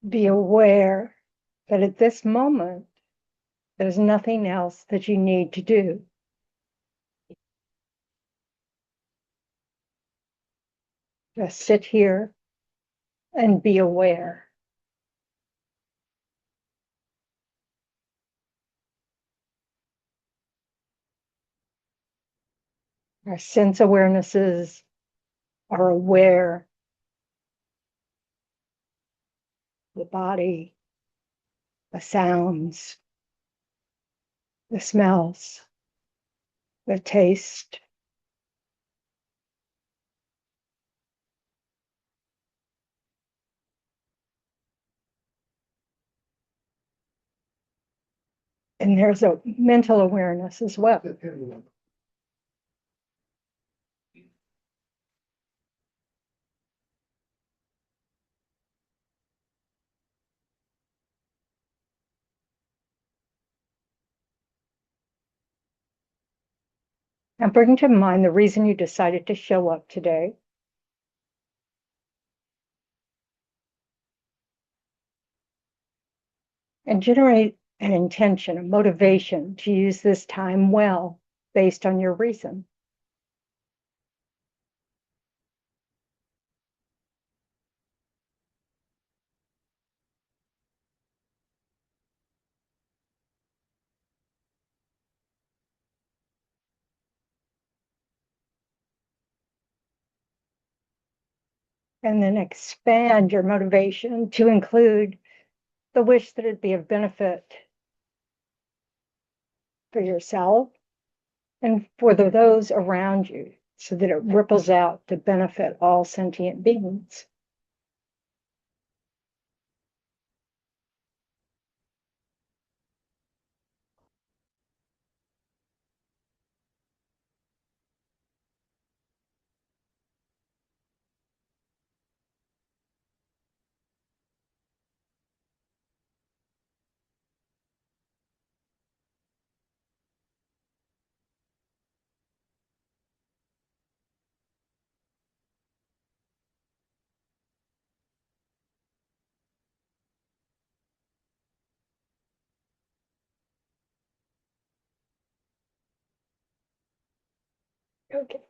Be aware that at this moment, there's nothing else that you need to do. Just sit here and be aware. Our sense awarenesses are aware of the body, the sounds, the smells, the taste. And there's a mental awareness as well. Now bring to mind the reason you decided to show up today. And generate an intention, a motivation to use this time well based on your reason. And then expand your motivation to include the wish that it be of benefit for yourself and for those around you, so that it ripples out to benefit all sentient beings. Okay.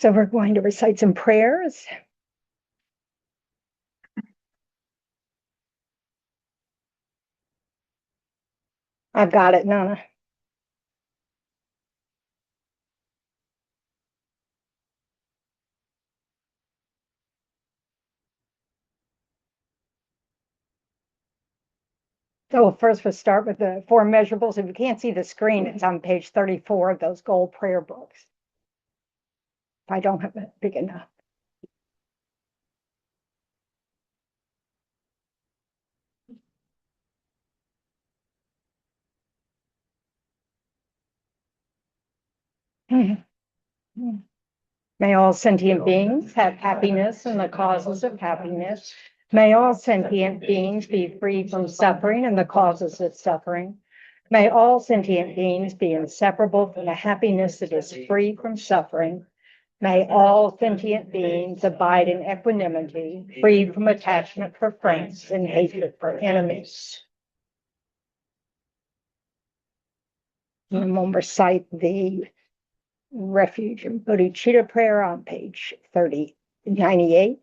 So we're going to recite some prayers. I've got it, Nana. So first we'll start with the four measurables. If you can't see the screen, it's on page 34 of those gold prayer books. If I don't have it big enough. May all sentient beings have happiness and the causes of happiness. May all sentient beings be free from suffering and the causes of suffering. May all sentient beings be inseparable from the happiness that is free from suffering. May all sentient beings abide in equanimity, free from attachment for friends and hatred for enemies. And we'll recite the refuge and bodhicitta prayer on page 98.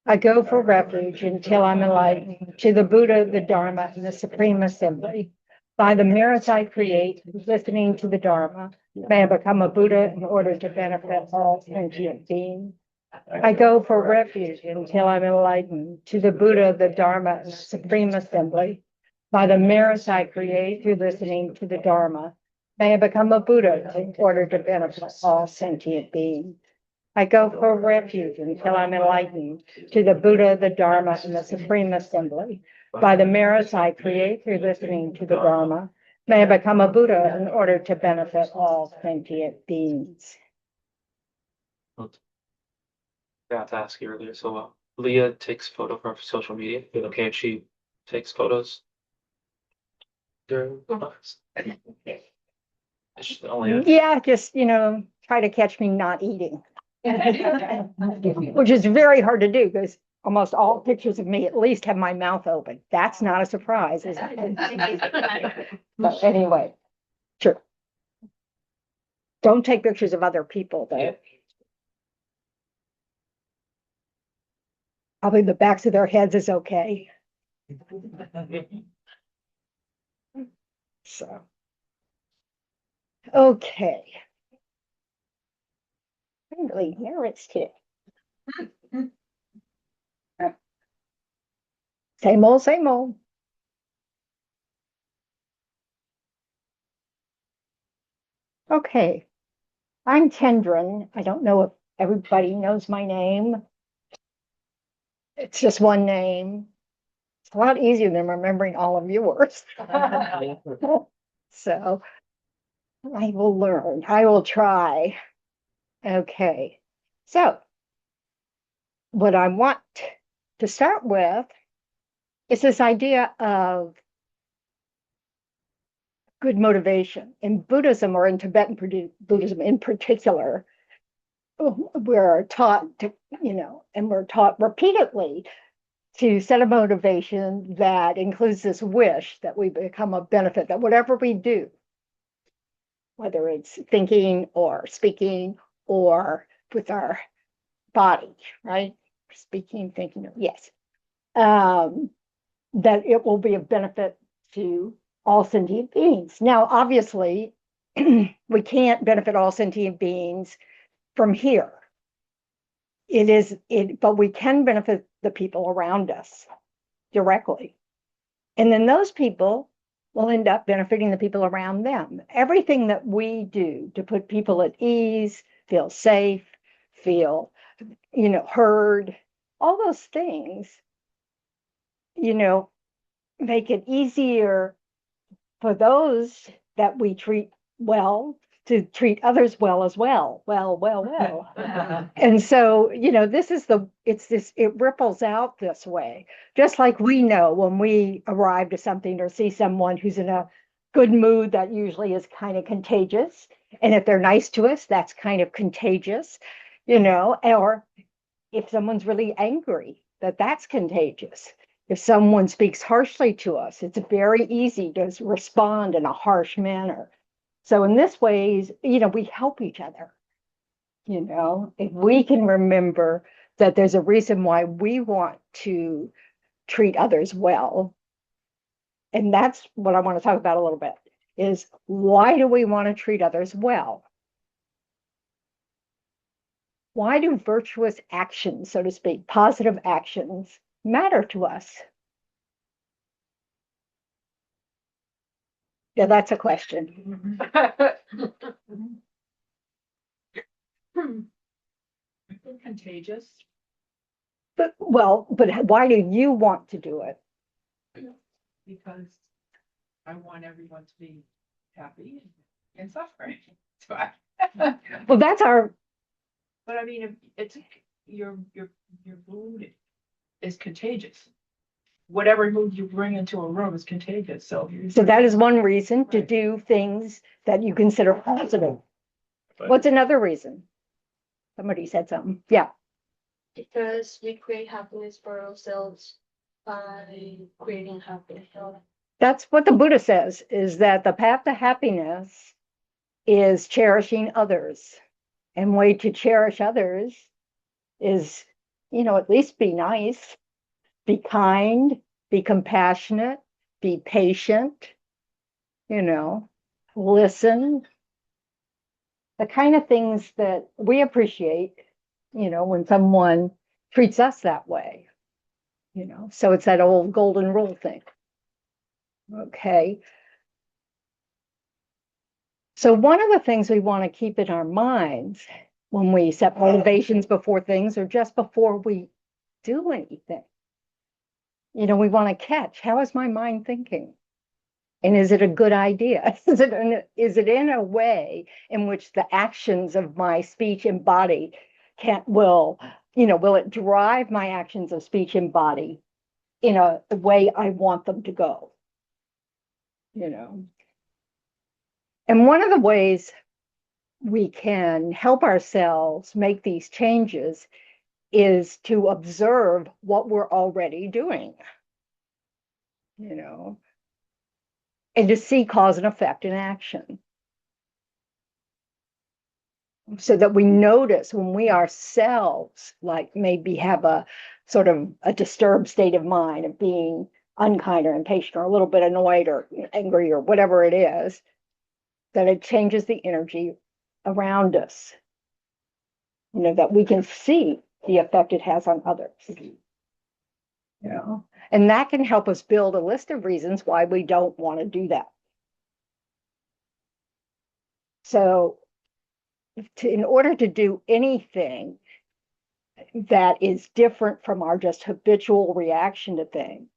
I go for refuge until I'm enlightened to the Buddha, the Dharma, and the Supreme Assembly. By the merits I create, listening to the Dharma, may I become a Buddha in order to benefit all sentient beings. I go for refuge until I'm enlightened to the Buddha, the Dharma, and the Supreme Assembly. By the merits I create through listening to the Dharma, may I become a Buddha in order to benefit all sentient beings. I go for refuge until I'm enlightened to the Buddha, the Dharma, and the Supreme Assembly. By the merits I create through listening to the Dharma, may I become a Buddha in order to benefit all sentient beings. Forgot to ask you earlier, so Leah takes photo for social media. Okay, and she takes photos during class. It's only Yeah, just, try to catch me not eating. Which is very hard to do because almost all pictures of me at least have my mouth open. That's not a surprise, is it? But anyway, sure. Don't take pictures of other people, though. Yeah. Probably the backs of their heads is okay. So, okay. Really, merits today. Same old, same old. Okay. I'm Tendron. I don't know if everybody knows my name. It's just one name. It's a lot easier than remembering all of yours. So I will learn. I will try. Okay. So what I want to start with is this idea of good motivation. In Buddhism, or in Tibetan Buddhism in particular, we're taught to, and we're taught repeatedly to set a motivation that includes this wish that we become a benefit, that whatever we do, whether it's thinking or speaking or with our body, right? Speaking, thinking, yes, that it will be a benefit to all sentient beings. Now, obviously, we can't benefit all sentient beings from here. But we can benefit the people around us directly. And then those people will end up benefiting the people around them. Everything that we do to put people at ease, feel safe, feel, heard, all those things, make it easier for those that we treat well to treat others well as well. Well. And so, it ripples out this way. Just like we know when we arrive to something or see someone who's in a good mood, that usually is kind of contagious. And if they're nice to us, that's kind of contagious, or if someone's really angry, that's contagious. If someone speaks harshly to us, it's very easy to respond in a harsh manner. So in this ways, we help each other. If we can remember that there's a reason why we want to treat others well, and that's what I want to talk about a little bit, is why do we want to treat others well? Why do virtuous actions, so to speak, positive actions, matter to us? Yeah, that's a question. Contagious But why do you want to do it? because I want everyone to be happy and suffering. So Well, that's our, but I mean, if it's your mood is contagious. Whatever mood you bring into a room is contagious. So that is one reason to Right. do things that you consider positive. What's another reason? Somebody said something. Yeah. Because we create happiness for ourselves by creating happiness. That's what the Buddha says, is that the path to happiness is cherishing others. And way to cherish others is, at least be nice, be kind, be compassionate, be patient, listen. The kind of things that we appreciate, when someone treats us that way, So it's that old golden rule thing. Okay. So one of the things we want to keep in our minds when we set motivations before things, or just before we do anything, we want to catch, how is my mind thinking? And is it a good idea? Is it in a way in which the actions of my speech and body will will it drive my actions of speech and body in a way I want them to go? And one of the ways we can help ourselves make these changes is to observe what we're already doing, and to see cause and effect in action. So that we notice when we ourselves, like maybe have a sort of a disturbed state of mind of being unkind or impatient or a little bit annoyed or angry or whatever it is, that it changes the energy around us, that we can see the effect it has on others. And that can help us build a list of reasons why we don't want to do that. So in order to do anything that is different from our just habitual reaction to things,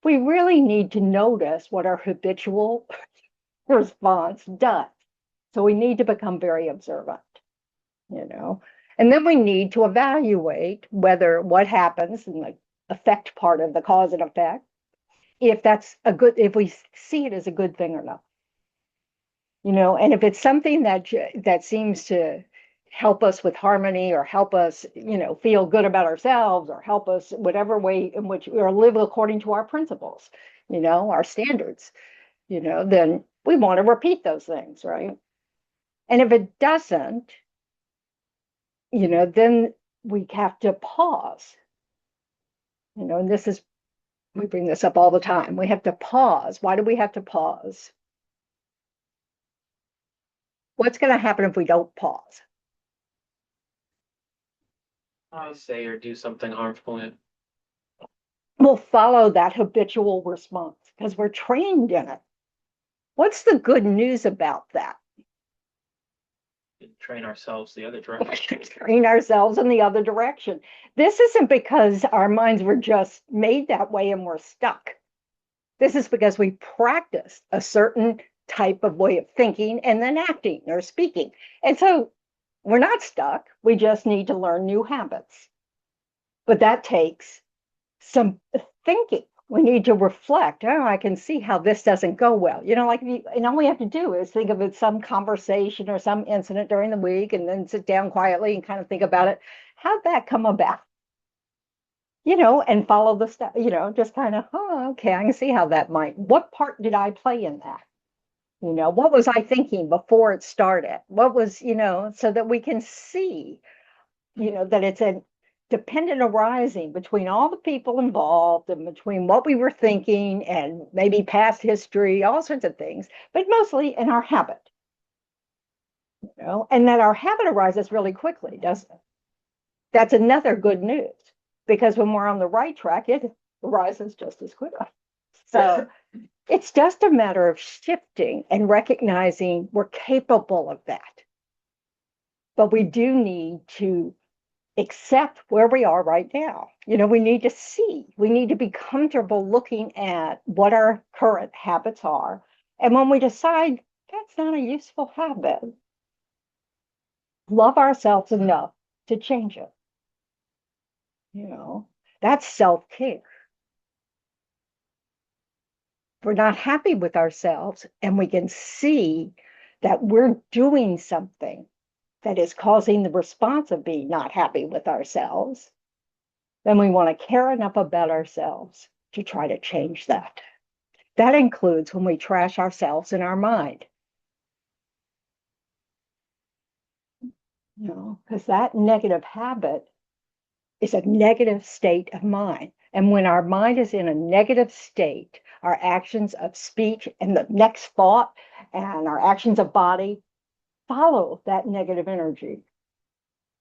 we really need to notice what our habitual response does. So we need to become very observant, and then we need to evaluate whether what happens in the effect part of the cause and effect, if we see it as a good thing or not. And if it's something that seems to help us with harmony or help us, feel good about ourselves or help us whatever way in which we live according to our principles, our standards, then we want to repeat those things, right? And if it doesn't, then we have to pause, and we bring this up all the time. We have to pause. Why do we have to pause? What's going to happen if we don't pause? Say or do something harmful. We'll follow that habitual response because we're trained in it. What's the good news about that? Train ourselves the other direction. Train ourselves in the other direction. This isn't because our minds were just made that way and we're stuck. This is because we practiced a certain type of way of thinking and then acting or speaking. And so we're not stuck. We just need to learn new habits. But that takes some thinking. We need to reflect. Oh, I can see how this doesn't go well. And all we have to do is think of it, some conversation or some incident during the week, and then sit down quietly and kind of think about it. How'd that come about? And follow the step, just kind of, okay, I can see how that what part did I play in that? What was I thinking before it started? What was, so that we can see, that it's a dependent arising between all the people involved and between what we were thinking and maybe past history, all sorts of things, but mostly in our habit, and that our habit arises really quickly, doesn't it? That's another good news, because when we're on the right track, it arises just as quickly. So it's just a matter of shifting and recognizing we're capable of that. But we do need to accept where we are right now. We need to see, we need to be comfortable looking at what our current habits are. And when we decide that's not a useful habit, love ourselves enough to change it. That's self-care. We're not happy with ourselves and we can see that we're doing something that is causing the response of being not happy with ourselves, then we want to care enough about ourselves to try to change that. That includes when we trash ourselves in our mind. Because that negative habit is a negative state of mind. And when our mind is in a negative state, our actions of speech and the next thought and our actions of body follow that negative energy.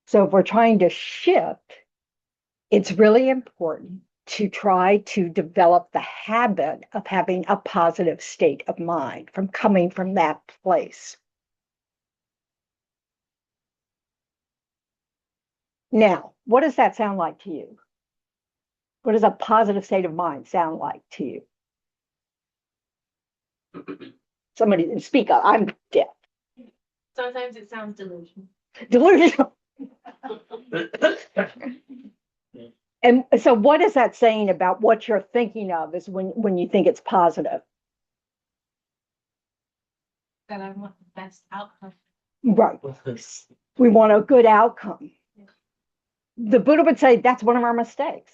So if we're trying to shift, it's really important to try to develop the habit of having a positive state of mind, from coming from that place. Now, what does that sound like to you? What does a positive state of mind sound like to you? Somebody speak up. I'm deaf. Sometimes it sounds delusional. Delusional. And so what is that saying about what you're thinking of is when you think it's positive? That I want the best outcome. Right. We want a good outcome. The Buddha would say that's one of our mistakes,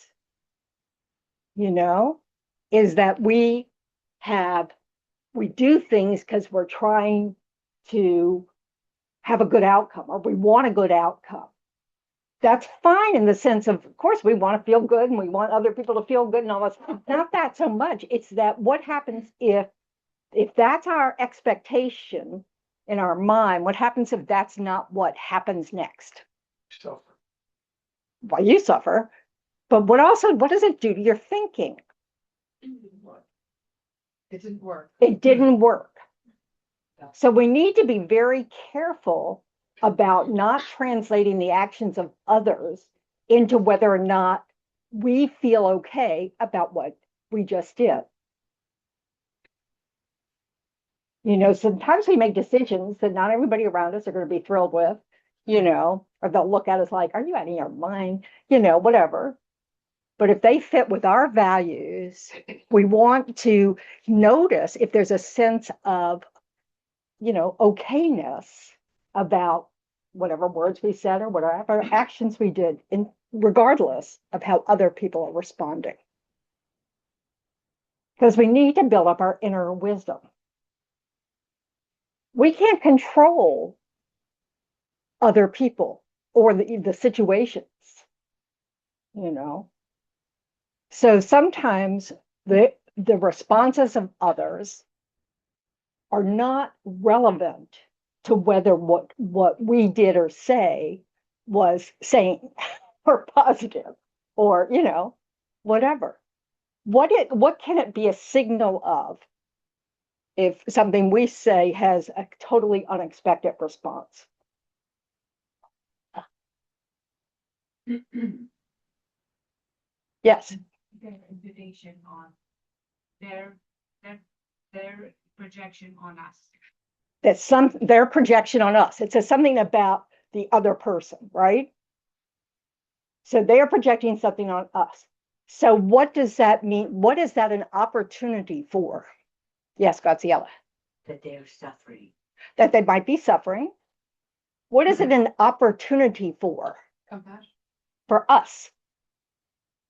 is that we do things because we're trying to have a good outcome or we want a good outcome. That's fine in the sense of course, we want to feel good and we want other people to feel good and all this. Not that so much. It's that what happens if that's our expectation in our mind, what happens if that's not what happens next? Suffer. Well, you suffer, but what does it do to your thinking? It didn't work. It didn't work. So we need to be very careful about not translating the actions of others into whether or not we feel okay about what we just did. Sometimes we make decisions that not everybody around us are going to be thrilled with, or they'll look at us like, are you out of your mind? Whatever. But if they fit with our values, we want to notice if there's a sense of, okayness about whatever words we said or whatever actions we did, regardless of how other people are responding. Because we need to build up our inner wisdom. We can't control other people or the situations, So sometimes the responses of others are not relevant to whether what we did or say was sane or positive or, whatever. What can it be a signal of if something we say has a totally unexpected response? Yes. Their invitation on their projection on us. That's their projection on us. It says something about the other person, right? So they are projecting something on us. So what does that mean? What is that an opportunity for? Yes, Graciela. That they're suffering. That they might be suffering. What is it an opportunity for? Compassion. For us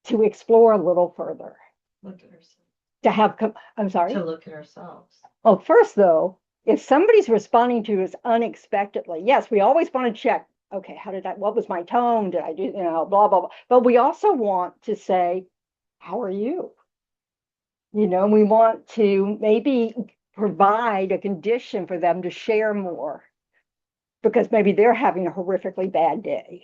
to explore a little further. Look at ourselves. To have, I'm sorry? To look at ourselves. Well, first though, if somebody's responding to us unexpectedly, yes, we always want to check, okay, what was my tone? Did I do, blah, blah, blah. But we also want to say, how are you? We want to maybe provide a condition for them to share more because maybe they're having a horrifically bad day.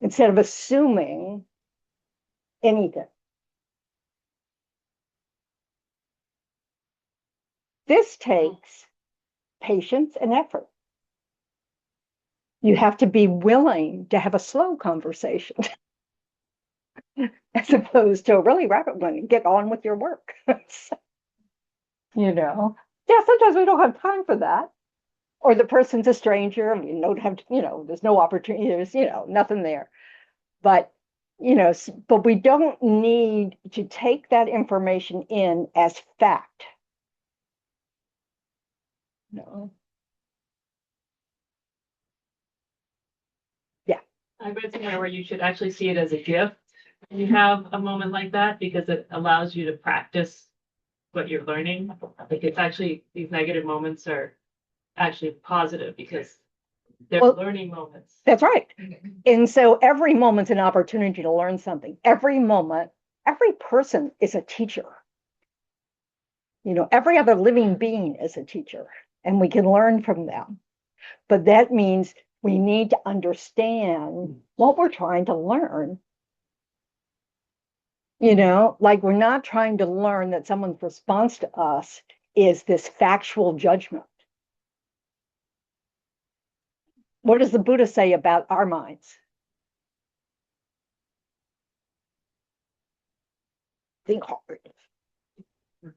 Instead of assuming anything. This takes patience and effort. You have to be willing to have a slow conversation as opposed to a really rapid one and get on with your work. Yeah, sometimes we don't have time for that. Or the person's a stranger and we don't have, there's no opportunity, there's, nothing there. But, but we don't need to take that information in as fact. No. Yeah. I read somewhere where you should actually see it as a gift when you have a moment like that because it allows you to practice what you're learning. Like it's actually, these negative moments are actually positive because they're learning moments. That's right. And so every moment's an opportunity to learn something. Every moment, every person is a teacher. Every other living being is a teacher and we can learn from them. But that means we need to understand what we're trying to learn. Like we're not trying to learn that someone's response to us is this factual judgment. What does the Buddha say about our minds? Think hard.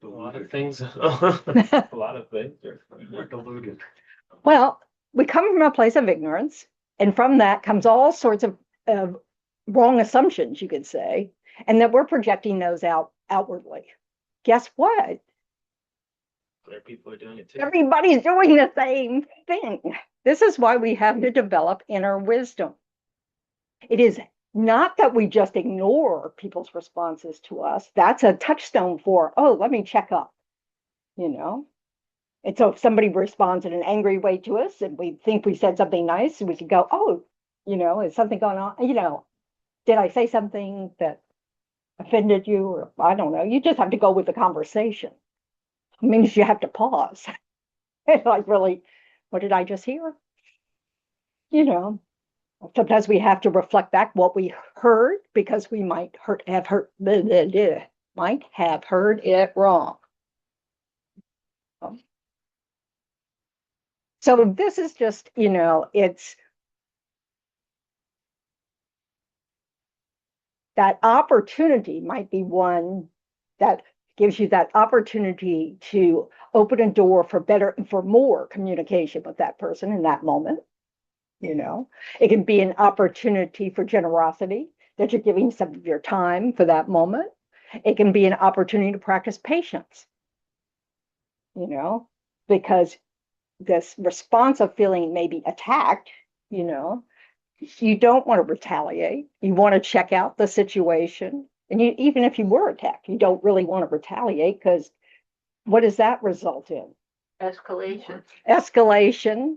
A lot of things. A lot of things are deluded. Well, we come from a place of ignorance. And from that comes all sorts of wrong assumptions, you could say, and that we're projecting those outwardly. Guess what? Other people are doing it too. Everybody's doing the same thing. This is why we have to develop inner wisdom. It is not that we just ignore people's responses to us. That's a touchstone for, oh, let me check up, you know? And so if somebody responds in an angry way to us and we think we said something nice, we could go, oh, you know, is something going on? You know, did I say something that offended you? Or I don't know. You just have to go with the conversation. It means you have to pause. Like, really, what did I just hear? You know, sometimes we have to reflect back what we heard because we might have heard it wrong. So this is just, you know, it's that opportunity might be one that gives you that opportunity to open a door for more communication with that person in that moment. You know, it can be an opportunity for generosity, that you're giving some of your time for that moment. It can be an opportunity to practice patience, you know, because this response of feeling maybe attacked, you know, you don't want to retaliate. You want to check out the situation. And even if you were attacked, you don't really want to retaliate, because what does that result in? Escalation. Escalation.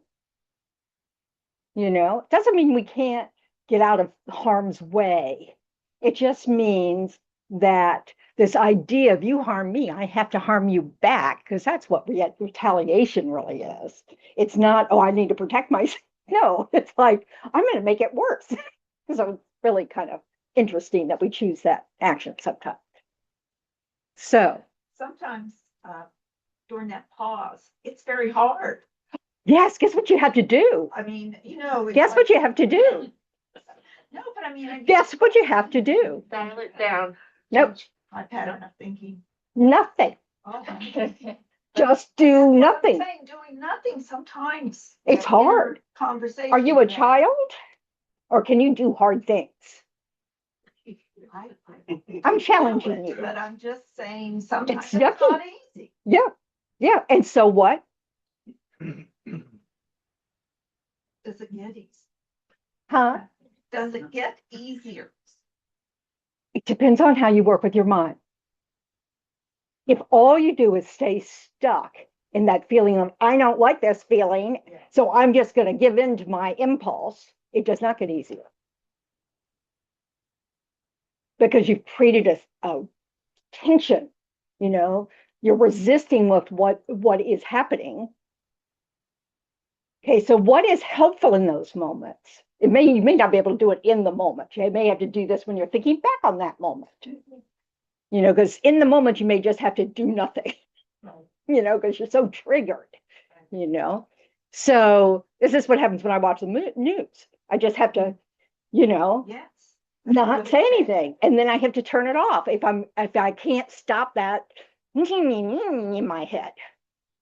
You know, it doesn't mean we can't get out of harm's way. It just means that this idea of you harm me, I have to harm you back, because that's what retaliation really is. It's not, oh, I need to protect myself. No, it's like, I'm going to make it worse. So it's really kind of interesting that we choose that action sometimes. So, Sometimes, during that pause, it's very hard. yes, guess what you have to do? I mean, you know. it's Guess like- what you have to do? No, but I mean. Guess what you have to do? Dial it down. Nope, I've had enough thinking. nothing. Oh. Just do I'm nothing. saying doing nothing sometimes. It's hard. Conversation. Are you a child? Or can you do hard things? I'm challenging you. But I'm just saying sometimes It's it's yucky. not easy. Yeah, yeah. And so what? Does it get easy? Huh? Does it get easier? It depends on how you work with your mind. If all you do is stay stuck in that feeling of, I don't like this feeling, so I'm just going to give in to my impulse, it does not get easier. Because you've created a tension, you know, you're resisting with what is happening. Okay, so what is helpful in those moments? You may not be able to do it in the moment. You may have to do this when you're thinking back on that moment. You know, because in the moment you may just have to do nothing, you know, because you're so triggered, you know. So this is what happens when I watch the news. I just have to, you know, Yes. not say anything, and then I have to turn it off if I can't stop that in my head,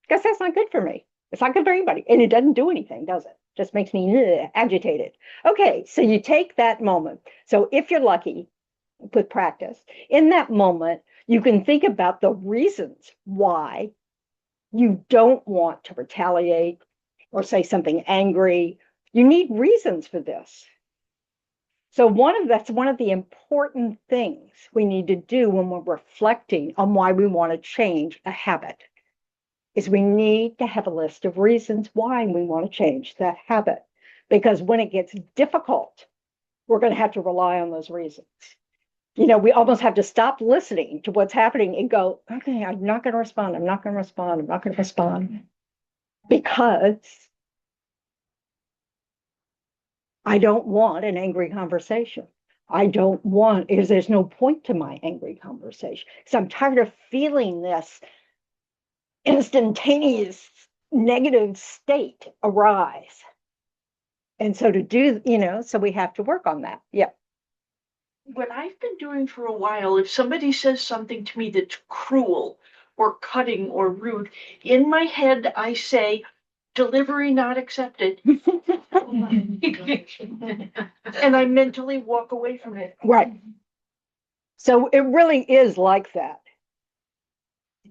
because that's not good for me. It's not good for anybody, and it doesn't do anything, does it? Just makes me agitated. Okay, so you take that moment. So if you're lucky with practice, in that moment, you can think about the reasons why you don't want to retaliate or say something angry. You need reasons for this. So that's one of the important things we need to do when we're reflecting on why we want to change a habit, is we need to have a list of reasons why we want to change that habit. Because when it gets difficult, we're going to have to rely on those reasons. You know, we almost have to stop listening to what's happening and go, okay, I'm not going to respond. I'm not going to respond. I'm not going to respond. Because I don't want an angry conversation. There's no point to my angry conversation. Because I'm tired of feeling this instantaneous negative state arise. And so so we have to work on that. Yeah. What I've been doing for a while, if somebody says something to me that's cruel or cutting or rude, in my head I say, delivery not accepted. And I mentally walk away from it. Right. So it really is like that.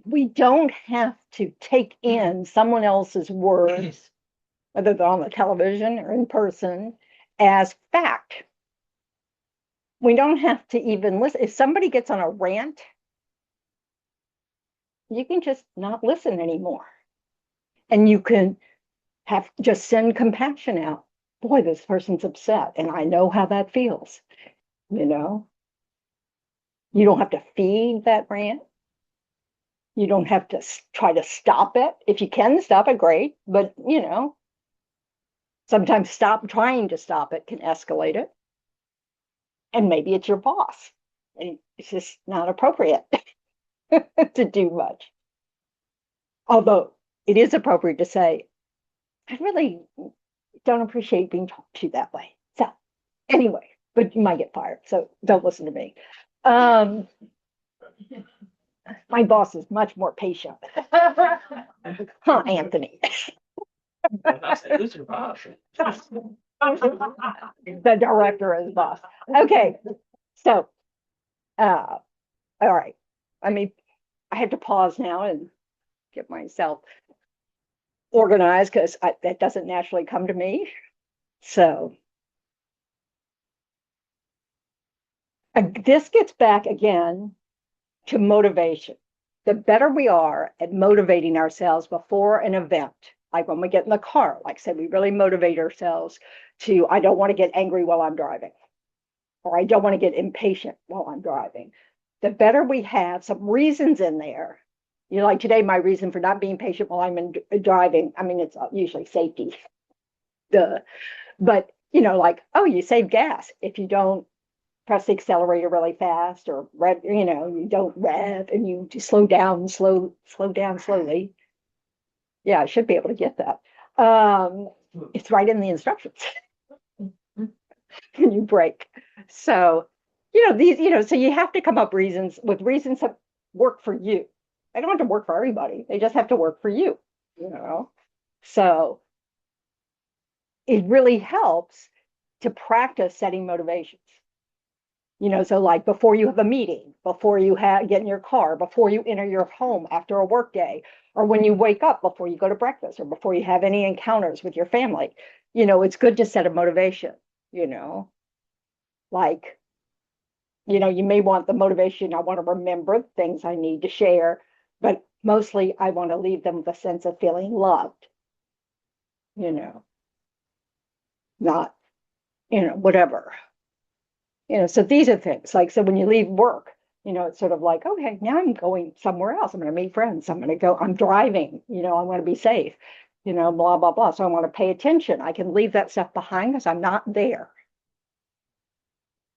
We don't have to take in someone else's words, whether they're on the television or in person, as fact. We don't have to even listen. If somebody gets on a rant, you can just not listen anymore. And you can have just send compassion out. Boy, this person's upset, and I know how that feels. You know, you don't have to feed that rant. You don't have to try to stop it. If you can stop it, great. But, you know, sometimes trying to stop it can escalate it. And maybe it's your boss. And it's just not appropriate to do much. Although it is appropriate to say, I really don't appreciate being talked to that way. So anyway, but you might get fired. So don't listen to me. My boss is much more patient. Huh, Anthony? Who's your boss? The director is boss. Okay, so, all right. I mean, I have to pause now and get myself organized because that doesn't naturally come to me. So this gets back again to motivation. The better we are at motivating ourselves before an event, like when we get in the car, like I said, we really motivate ourselves to, I don't want to get angry while I'm driving, or I don't want to get impatient while I'm driving. The better we have some reasons in there, you know, like today, my reason for not being patient while I'm driving, I mean, it's usually safety. But, you know, like, oh, you save gas if you don't press the accelerator really fast, or you know, you don't rev and you just slow down slowly. Yeah, I should be able to get that. It's right in the instructions. When you brake. So, you know, these, you know, so you have to come up reasons that work for you. They don't have to work for everybody. They just have to work for you, you know. So it really helps to practice setting motivations. You know, so like before you have a meeting, before you get in your car, before you enter your home after a work day, or when you wake up before you go to breakfast, or before you have any encounters with your family, you know, it's good to set a motivation, you know, like, you know, you may want the motivation, I want to remember things I need to share, but mostly I want to leave them with a sense of feeling loved, you know, not, you know, whatever. You know, so these are things like, so when you leave work, you know, it's sort of like, okay, now I'm going somewhere else. I'm going to meet friends. I'm driving, you know, I want to be safe, you know, blah, blah, blah. So I want to pay attention. I can leave that stuff behind because I'm not there.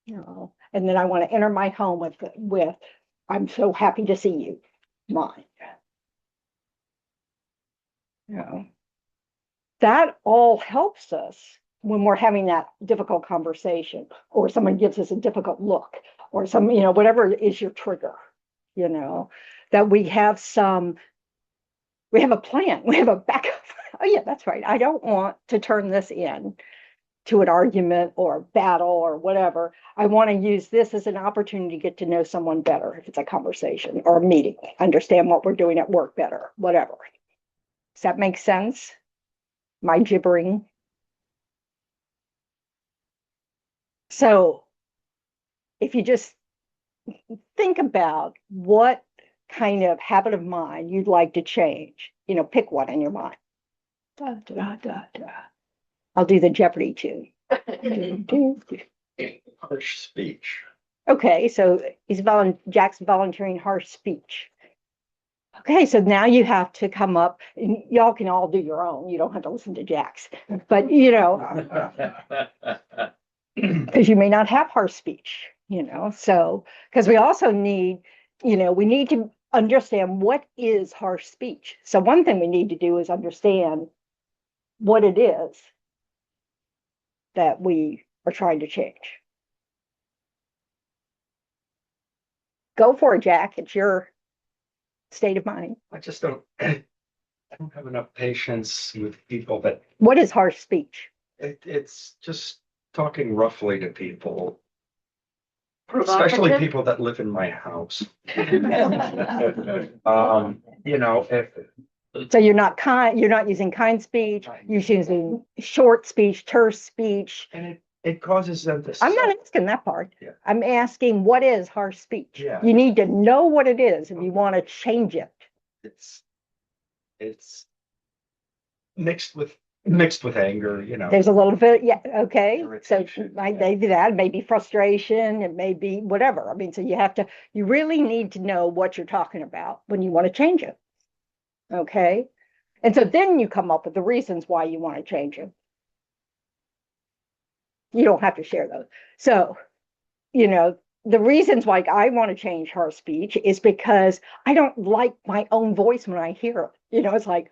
You know, and then I want to enter my home with, I'm so happy to see you, mine. You know, that all helps us when we're having that difficult conversation, or someone gives us a difficult look, or some, you know, whatever is your trigger, you know, that we have a plan, we have a backup. Oh yeah, that's right. I don't want to turn this in to an argument or battle or whatever. I want to use this as an opportunity to get to know someone better, if it's a conversation or a meeting, understand what we're doing at work better, whatever. Does that make sense? My gibbering. So if you just think about what kind of habit of mind you'd like to change, you know, pick one in your mind. Da, da, da, da. I'll do the Jeopardy tune. Harsh speech. Okay, so Jack's volunteering harsh speech. Okay, so now you have to come up, and y'all can all do your own. You don't have to listen to Jack's, but you know, because you may not have harsh speech, you know, so because we also need, you know, we need to understand what is harsh speech. So one thing we need to do is understand what it is that we are trying to change. Go for it, Jack. It's your state of mind. I just don't, I don't have enough patience with people that, What is harsh speech? It's just talking roughly to people, especially Provocative? people that live in my house. You know, if So you're not kind, you're not using kind speech, you're using short speech, terse speech. and it causes them to. I'm not asking that part. Yeah. I'm asking what is harsh speech? Yeah. You need to know what it is if you want to change it. It's mixed with anger, you know. There's a little bit, yeah, okay. So Irritation, like yeah. they do that, it may be frustration, it may be whatever. I mean, so you really need to know what you're talking about when you want to change it. Okay. And so then you come up with the reasons why you want to change it. You don't have to share those. So, the reasons why I want to change her speech is because I don't like my own voice when I hear it. It's like,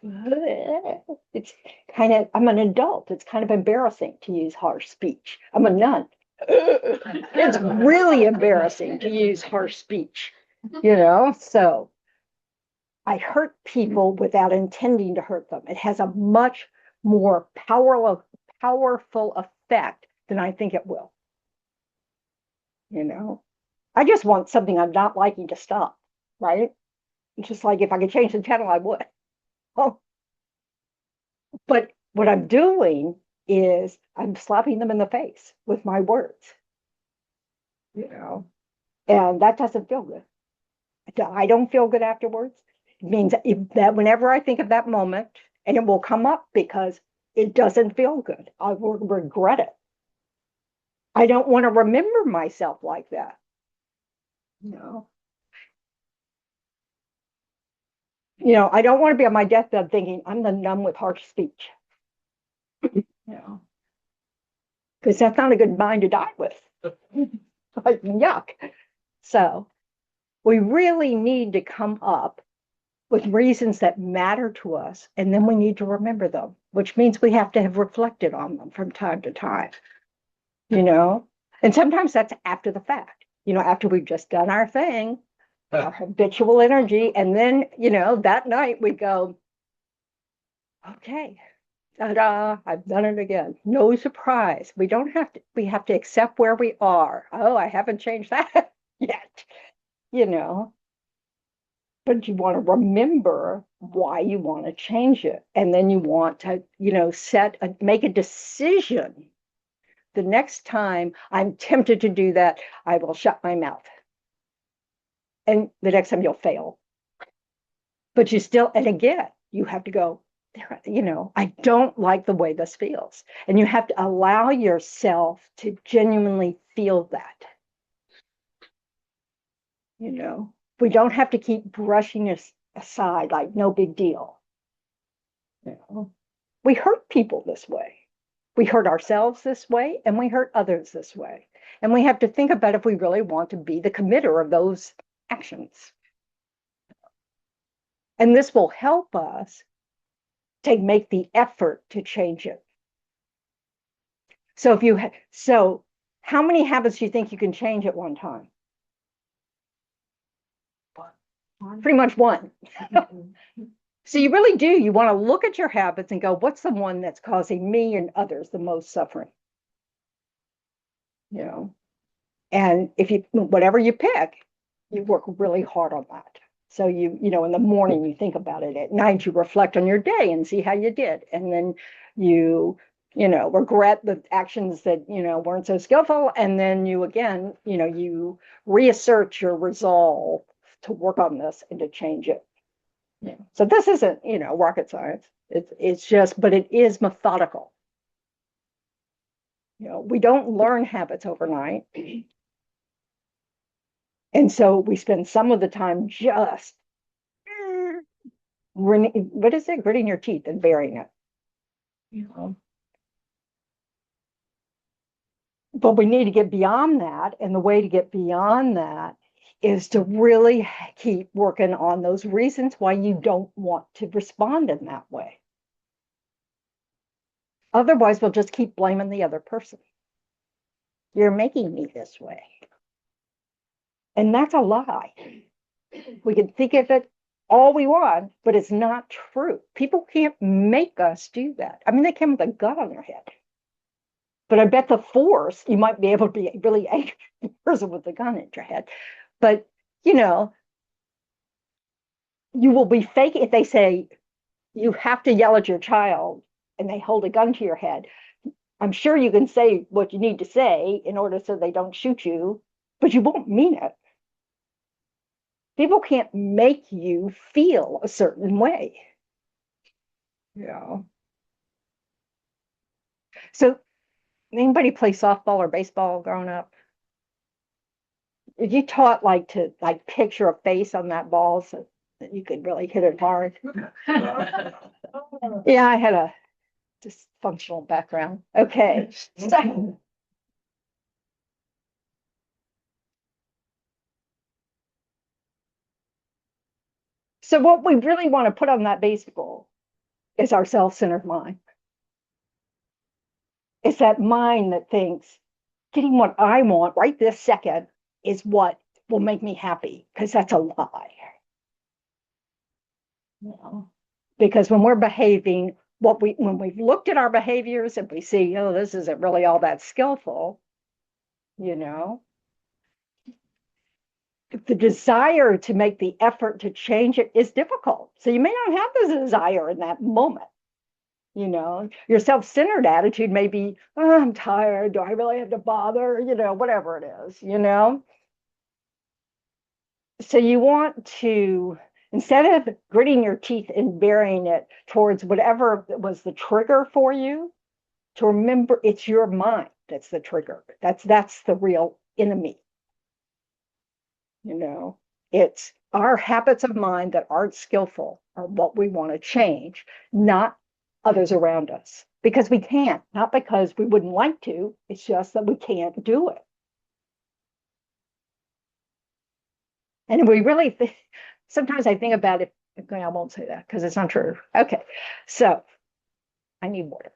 it's kind of, I'm an adult. It's kind of embarrassing to use harsh speech. I'm a nun. It's really embarrassing to use harsh speech, so I hurt people without intending to hurt them. It has a much more powerful effect than I think it will. I just want something I'm not liking to stop, right? It's just like if I could change the channel, I would. Oh, but what I'm doing is I'm slapping them in the face with my words, and that doesn't feel good. I don't feel good afterwards. It means that whenever I think of that moment, and it will come up because it doesn't feel good, I will regret it. I don't want to remember myself like that. I don't want to be on my deathbed thinking I'm the nun with harsh speech. Because that's not a good mind to die with. Like, yuck. So we really need to come up with reasons that matter to us, and then we need to remember them, which means we have to have reflected on them from time to time. And sometimes that's after the fact, after we've just done our thing, our habitual energy, and then, that night we go, okay, ta-da, I've done it again. No surprise. We have to accept where we are. Oh, I haven't changed that yet, but you want to remember why you want to change it. And then you want to, make a decision. The next time I'm tempted to do that, I will shut my mouth. And the next time you'll fail. But and again, you have to go, I don't like the way this feels. And you have to allow yourself to genuinely feel that. We don't have to keep brushing it aside like no big deal. We hurt people this way. We hurt ourselves this way, and we hurt others this way. And we have to think about if we really want to be the committer of those actions. And this will help us to make the effort to change it. So how many habits do you think you can change at one time? Pretty much one. So you really do. You want to look at your habits and go, what's the one that's causing me and others the most suffering? And whatever you pick, you work really hard on that. So in the morning, you think about it. At night, you reflect on your day and see how you did. And then you regret the actions that, weren't so skillful. And then you reassert your resolve to work on this and to change it. So this isn't, rocket science. It's just, but it is methodical. We don't learn habits overnight. And so we spend some of the time just gritting your teeth and bearing it. But we need to get beyond that. And the way to get beyond that is to really keep working on those reasons why you don't want to respond in that way. Otherwise, we'll just keep blaming the other person. You're making me this way. And that's a lie. We can think of it all we want, but it's not true. People can't make us do that. I mean, they can with a gun on their head. But I bet the force, you might be able to be really angry at the person with the gun at your head. But, you know, you will be fake if they say you have to yell at your child and they hold a gun to your head. I'm sure you can say what you need to say in order so they don't shoot you, but you won't mean it. People can't make you feel a certain way. Yeah. So anybody play softball or baseball growing up? Did you taught like to like picture a face on that ball so that you could really hit it hard? Yeah, I had a dysfunctional background. Okay. So what we really want to put on that baseball is our self-centered mind. It's that mind that thinks getting what I want right this second is what will make me happy, because that's a lie. You know? Because when we're behaving, when we've looked at our behaviors and we see, oh, this isn't really all that skillful, you know, the desire to make the effort to change it is difficult. So you may not have the desire in that moment. You know, your self-centered attitude may be, oh, I'm tired. Do I really have to bother? You know, whatever it is, you know. So you want to, instead of gritting your teeth and burying it towards whatever was the trigger for you, to remember it's your mind that's the trigger. That's the real enemy. You know, it's our habits of mind that aren't skillful are what we want to change, not others around us. Because we can't, not because we wouldn't like to, it's just that we can't do it. And we really, sometimes I think about it, okay, I won't say that because it's not true. Okay, so I need water.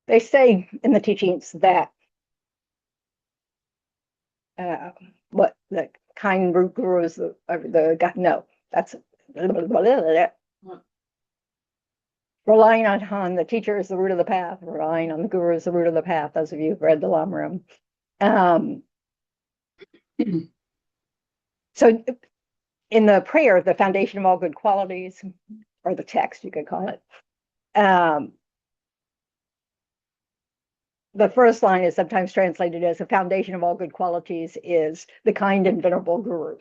They say in the teachings that what the kind root guru is the guy, no, that's relying on the teacher is the root of the path, relying on the guru is the root of the path, those of you who've read the Lamrim. So in the prayer, the foundation of all good qualities, or the text, you could call it, the first line is sometimes translated as the foundation of all good qualities is the kind and venerable guru.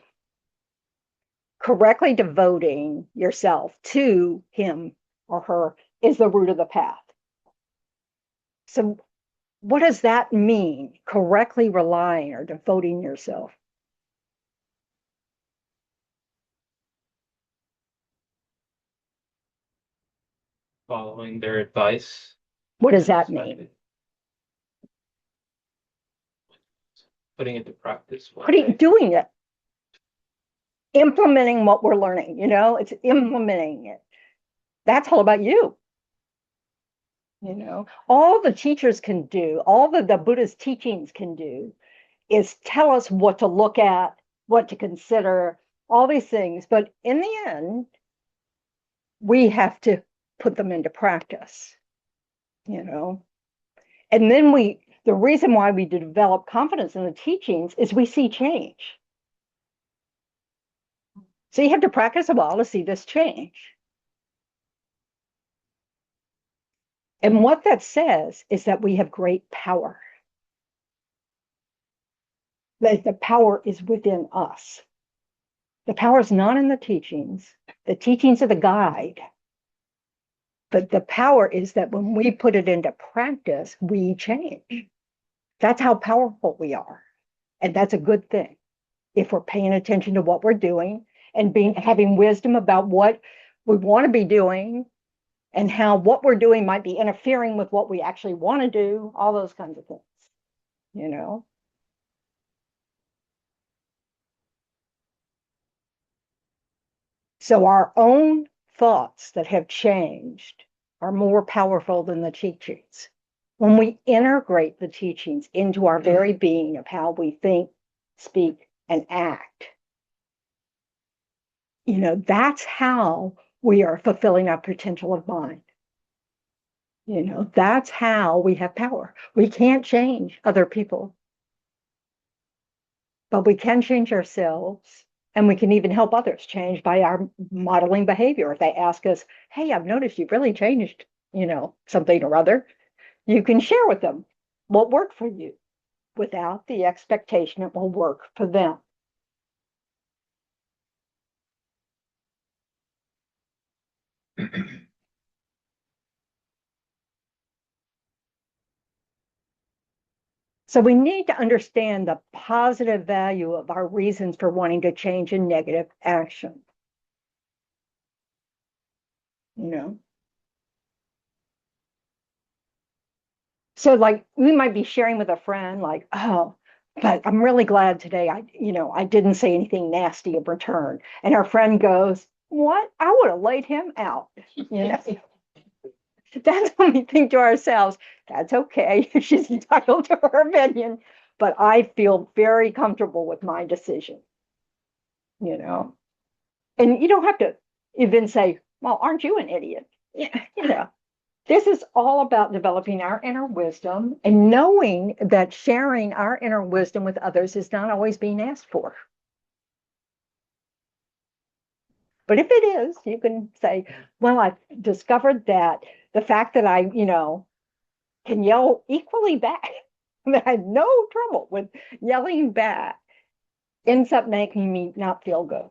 Correctly devoting yourself to him or her is the root of the path. So what does that mean? Correctly relying or devoting yourself. Following their advice. What does that mean? Putting into practice. Doing it. Implementing what we're learning, you know, it's implementing it. That's all about you. You know, all the teachers can do, all the Buddhist teachings can do is tell us what to look at, what to consider, all these things. But in the end, we have to put them into practice, you know. And then the reason why we develop confidence in the teachings is we see change. So you have to practice a while to see this change. And what that says is that we have great power. That the power is within us. The power is not in the teachings. The teachings are the guide. But the power is that when we put it into practice, we change. That's how powerful we are. And that's a good thing. If we're paying attention to what we're doing and having wisdom about what we want to be doing and how what we're doing might be interfering with what we actually want to do, all those kinds of things, you know. So our own thoughts that have changed are more powerful than the teachings. When we integrate the teachings into our very being of how we think, speak, and act, that's how we are fulfilling our potential of mind. That's how we have power. We can't change other people, but we can change ourselves, and we can even help others change by our modeling behavior. If they ask us, hey, I've noticed you've really changed, something or other, you can share with them what worked for you without the expectation it will work for them. So we need to understand the positive value of our reasons for wanting to change a negative action. So like we might be sharing with a friend, like, oh, but I'm really glad today I didn't say anything nasty in return. And our friend goes, what? I would have laid him out. That's when we think to ourselves, that's okay. She's entitled to her opinion, but I feel very comfortable with my decision. And you don't have to even say, well, aren't you an idiot? This is all about developing our inner wisdom and knowing that sharing our inner wisdom with others is not always being asked for. But if it is, you can say, well, I've discovered that the fact that I, can yell equally back, that I had no trouble with yelling back, ends up making me not feel good.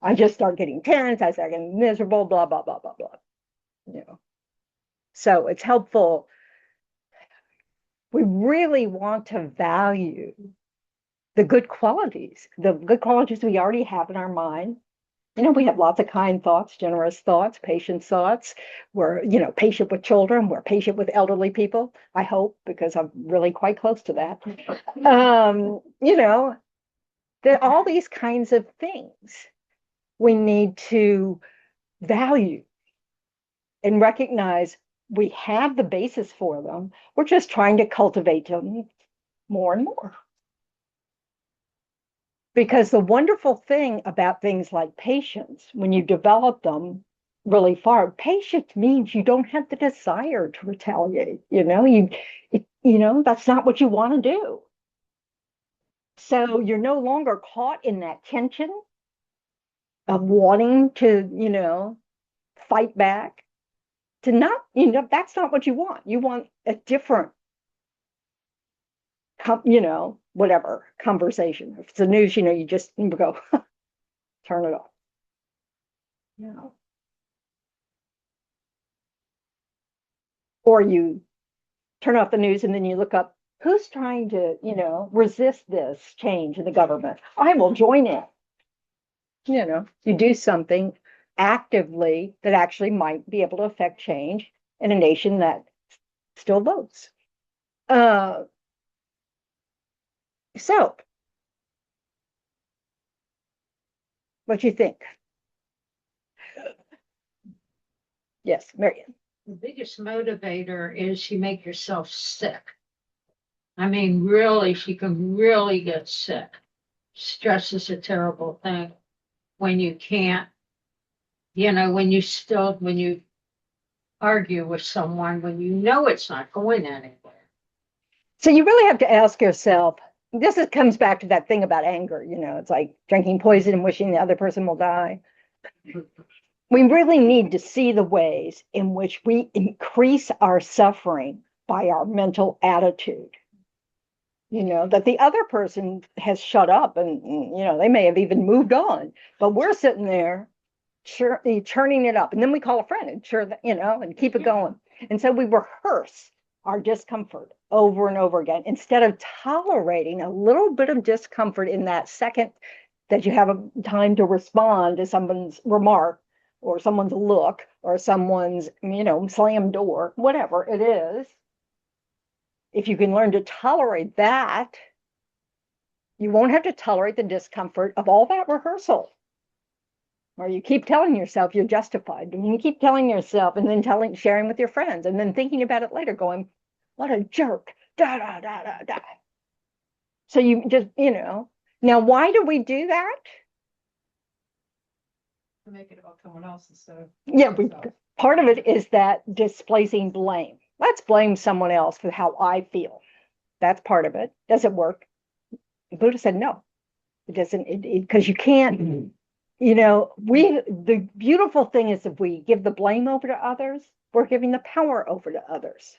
I just start getting tense, I start getting miserable, blah, blah, blah, blah, blah. So it's helpful. We really want to value the good qualities we already have in our mind. We have lots of kind thoughts, generous thoughts, patient thoughts. We're, patient with children. We're patient with elderly people, I hope, because I'm really quite close to that. There all these kinds of things we need to value and recognize we have the basis for them. We're just trying to cultivate them more and more. Because the wonderful thing about things like patience, when you develop them really far, patience means you don't have the desire to retaliate. That's not what you want to do. So you're no longer caught in that tension of wanting to, fight back. To not, that's not what you want. You want a different, whatever conversation. If it's the news, you just go, turn it off. Or you turn off the news and then you look up who's trying to, resist this change in the government. I will join in. You do something actively that actually might be able to affect change in a nation that still votes. So, what do you think? Yes, Marian. The biggest motivator is you make yourself sick. I mean, really, she can really get sick. Stress is a terrible thing when you can't, when you argue with someone, when you know it's not going anywhere. So you really have to ask yourself, comes back to that thing about anger, it's like drinking poison and wishing the other person will die. We really need to see the ways in which we increase our suffering by our mental attitude. That the other person has shut up and, they may have even moved on, but we're sitting there churning it up. And then we call a friend and and keep it going. And so we rehearse our discomfort over and over again, instead of tolerating a little bit of discomfort in that second that you have a time to respond to someone's remark or someone's look or someone's, slam door, whatever it is. If you can learn to tolerate that, you won't have to tolerate the discomfort of all that rehearsal. Or you keep telling yourself you're justified, and you keep telling yourself and then sharing with your friends and then thinking about it later going, what a jerk, da, da, da, da, da. So you just, now why do we do that? To make it about someone else instead of. Yeah, yourself. part of it is that displacing blame. Let's blame someone else for how I feel. That's part of it. Does it work? The Buddha said no. It doesn't, because you can't, the beautiful thing is if we give the blame over to others, we're giving the power over to others.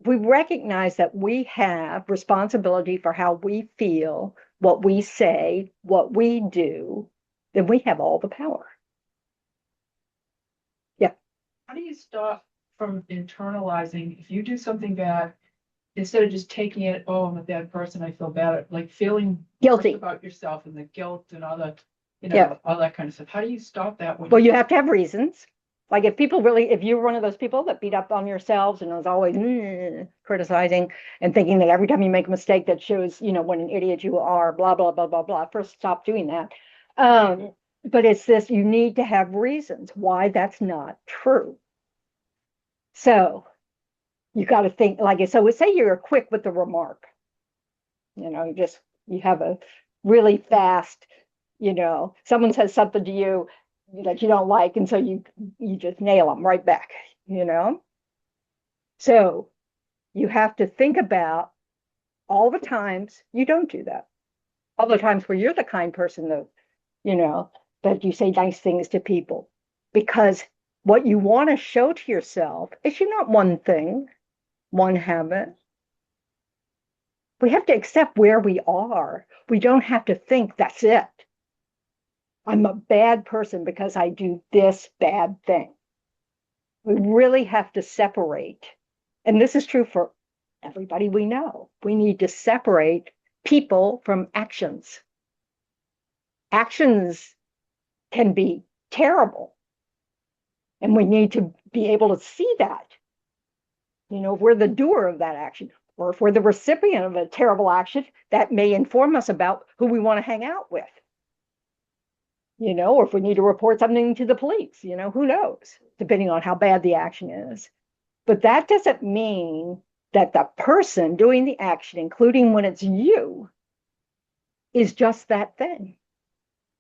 If we recognize that we have responsibility for how we feel, what we say, what we do, then we have all the power. How do you stop from internalizing, if you do something bad, instead of just taking it, oh, I'm a bad person, I feel bad, like feeling Guilty. worse about yourself and the guilt and all that, Yeah. all that kind of stuff. How do you stop that? Well, you have to have reasons. Like if you're one of those people that beat up on yourselves and is always criticizing and thinking that every time you make a mistake that shows, what an idiot you are, blah, blah, blah, blah, blah. First, stop doing that. But it's this, you need to have reasons why that's not true. So you got to think so say you're quick with the remark, you have a really fast, someone says something to you that you don't like. And so you just nail them right back, So you have to think about all the times you don't do that. All the times where you're the kind person that you say nice things to people, because what you want to show to yourself is you're not one thing, one habit. We have to accept where we are. We don't have to think that's it. I'm a bad person because I do this bad thing. We really have to separate. And this is true for everybody we know. We need to separate people from actions. Actions can be terrible. And we need to be able to see that. If we're the doer of that action, or if we're the recipient of a terrible action, that may inform us about who we want to hang out with. Or if we need to report something to the police, who knows, depending on how bad the action is. But that doesn't mean that the person doing the action, including when it's you, is just that thing.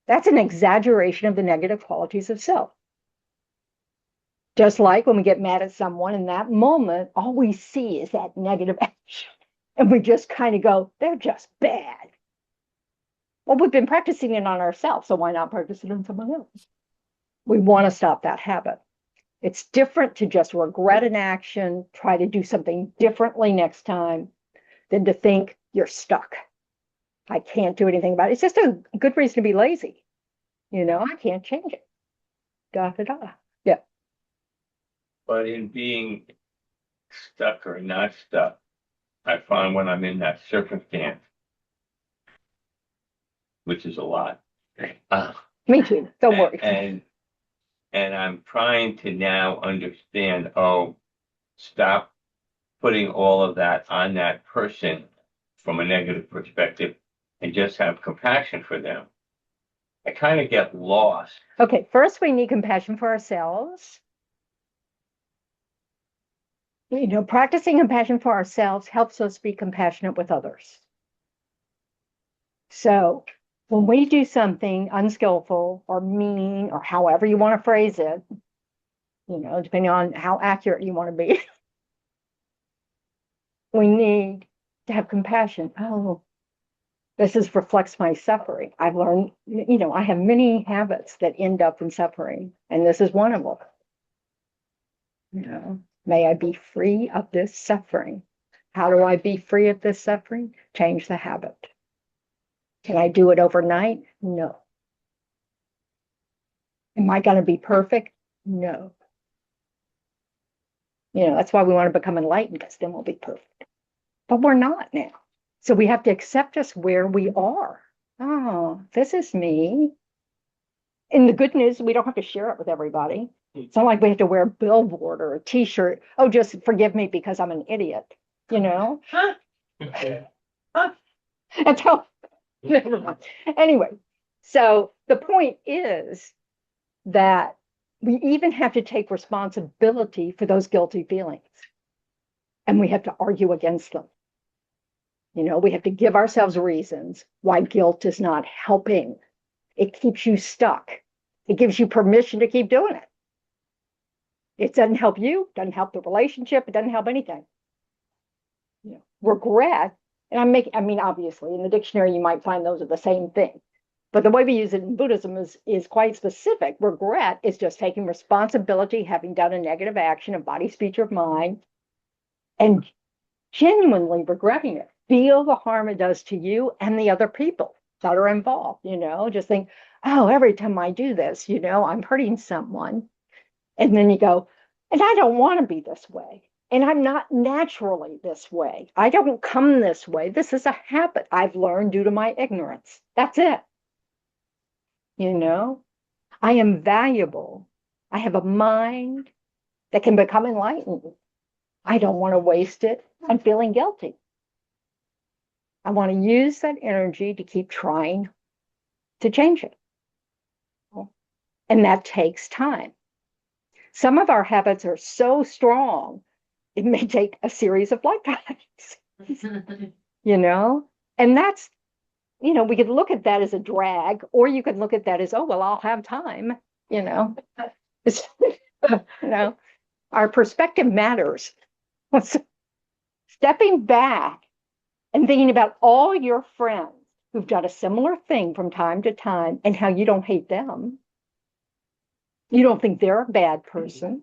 That's an exaggeration of the negative qualities of self. Just like when we get mad at someone in that moment, all we see is that negative action. And we just kind of go, they're just bad. Well, we've been practicing it on ourselves, so why not practice it on someone else? We want to stop that habit. It's different to just regret an action, try to do something differently next time, than to think you're stuck. I can't do anything about it. It's just a good reason to be lazy. I can't change it. Da, da, da. Yeah. But in being stuck or not stuck, I find when I'm in that circumstance, which is a lot. Me too. Don't worry. And I'm trying to now understand, stop putting all of that on that person from a negative perspective and just have compassion for them. I kind of get lost. Okay, first we need compassion for ourselves. Practicing compassion for ourselves helps us be compassionate with others. So when we do something unskillful or mean or however you want to phrase it, depending on how accurate you want to be, we need to have compassion. Oh, this reflects my suffering. I've learned, I have many habits that end up in suffering, and this is one of them. May I be free of this suffering. How do I be free of this suffering? Change the habit. Can I do it overnight? No. Am I going to be perfect? No. That's why we want to become enlightened, because then we'll be perfect. But we're not now. So we have to accept us where we are. Oh, this is me. And the good news, we don't have to share it with everybody. It's not like we have to wear a billboard or a t-shirt. Oh, just forgive me because I'm an idiot. That's how, never mind. Anyway, so the point is that we even have to take responsibility for those guilty feelings. And we have to argue against them. We have to give ourselves reasons why guilt is not helping. It keeps you stuck. It gives you permission to keep doing it. It doesn't help you, doesn't help the relationship, it doesn't help anything. You know, regret, and I mean, obviously, in the dictionary, you might find those are the same thing. But the way we use it in Buddhism is quite specific. Regret is just taking responsibility, having done a negative action of body, speech, or mind, and genuinely regretting it. Feel the harm it does to you and the other people that are involved, you know, just think, oh, every time I do this, you know, I'm hurting someone. And then you go, and I don't want to be this way. And I'm not naturally this way. I don't come this way. This is a habit I've learned due to my ignorance. That's it. You know, I am valuable. I have a mind that can become enlightened. I don't want to waste it on feeling guilty. I want to use that energy to keep trying to change it. And that takes time. Some of our habits are so strong, it may take a series of lifetimes, you know? And that's, you know, we could look at that as a drag, or you could look at that as, oh, well, I'll have time, you know? You know, our perspective matters. Stepping back and thinking about all your friends who've done a similar thing from time to time and how you don't hate them. You don't think they're a bad person,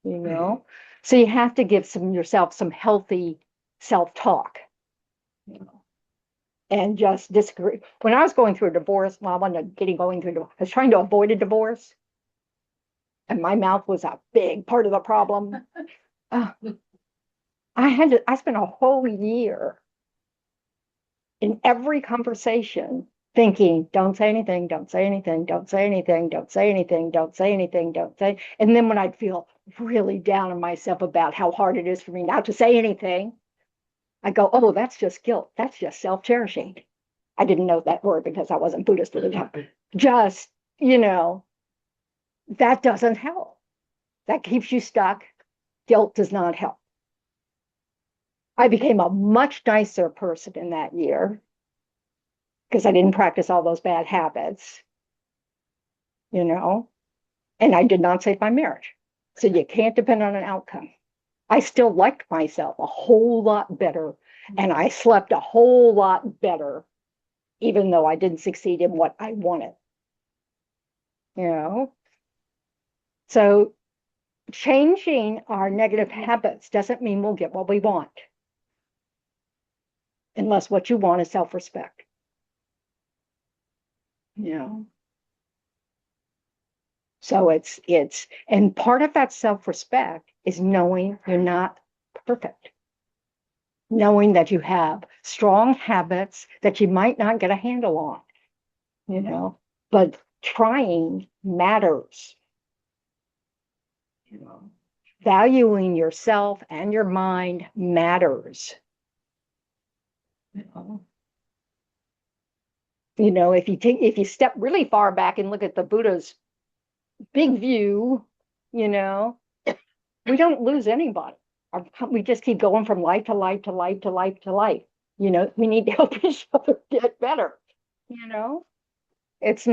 you know? So you have to give yourself some healthy self-talk, you know, and just disagree. When I was going through a divorce, well, I wasn't going through, I was trying to avoid a divorce, and my mouth was a big part of the problem. I spent a whole year in every conversation thinking, don't say anything, don't say anything, don't say anything, don't say anything, don't say anything, don't say. And then when I'd feel really down on myself about how hard it is for me not to say anything, I go, oh, that's just guilt. That's just self-cherishing. I didn't know that word because I wasn't Buddhist at the time. Just, you know, that doesn't help. That keeps you stuck. Guilt does not help. I became a much nicer person in that year because I didn't practice all those bad habits, you know, and I did not save my marriage. So you can't depend on an outcome. I still liked myself a whole lot better, and I slept a whole lot better, even though I didn't succeed in what I wanted, you know. So changing our negative habits doesn't mean we'll get what we want, unless what you want is self-respect. You know. So it's, and part of that self-respect is knowing you're not perfect. Knowing that you have strong habits that you might not get a handle on, you know, but trying matters. You know, valuing yourself and your mind matters. You know, if you step really far back and look at the Buddha's big view, you know, we don't lose anybody. We just keep going from life to life to life to life to life. You know, we need to help each other get better. You know, it's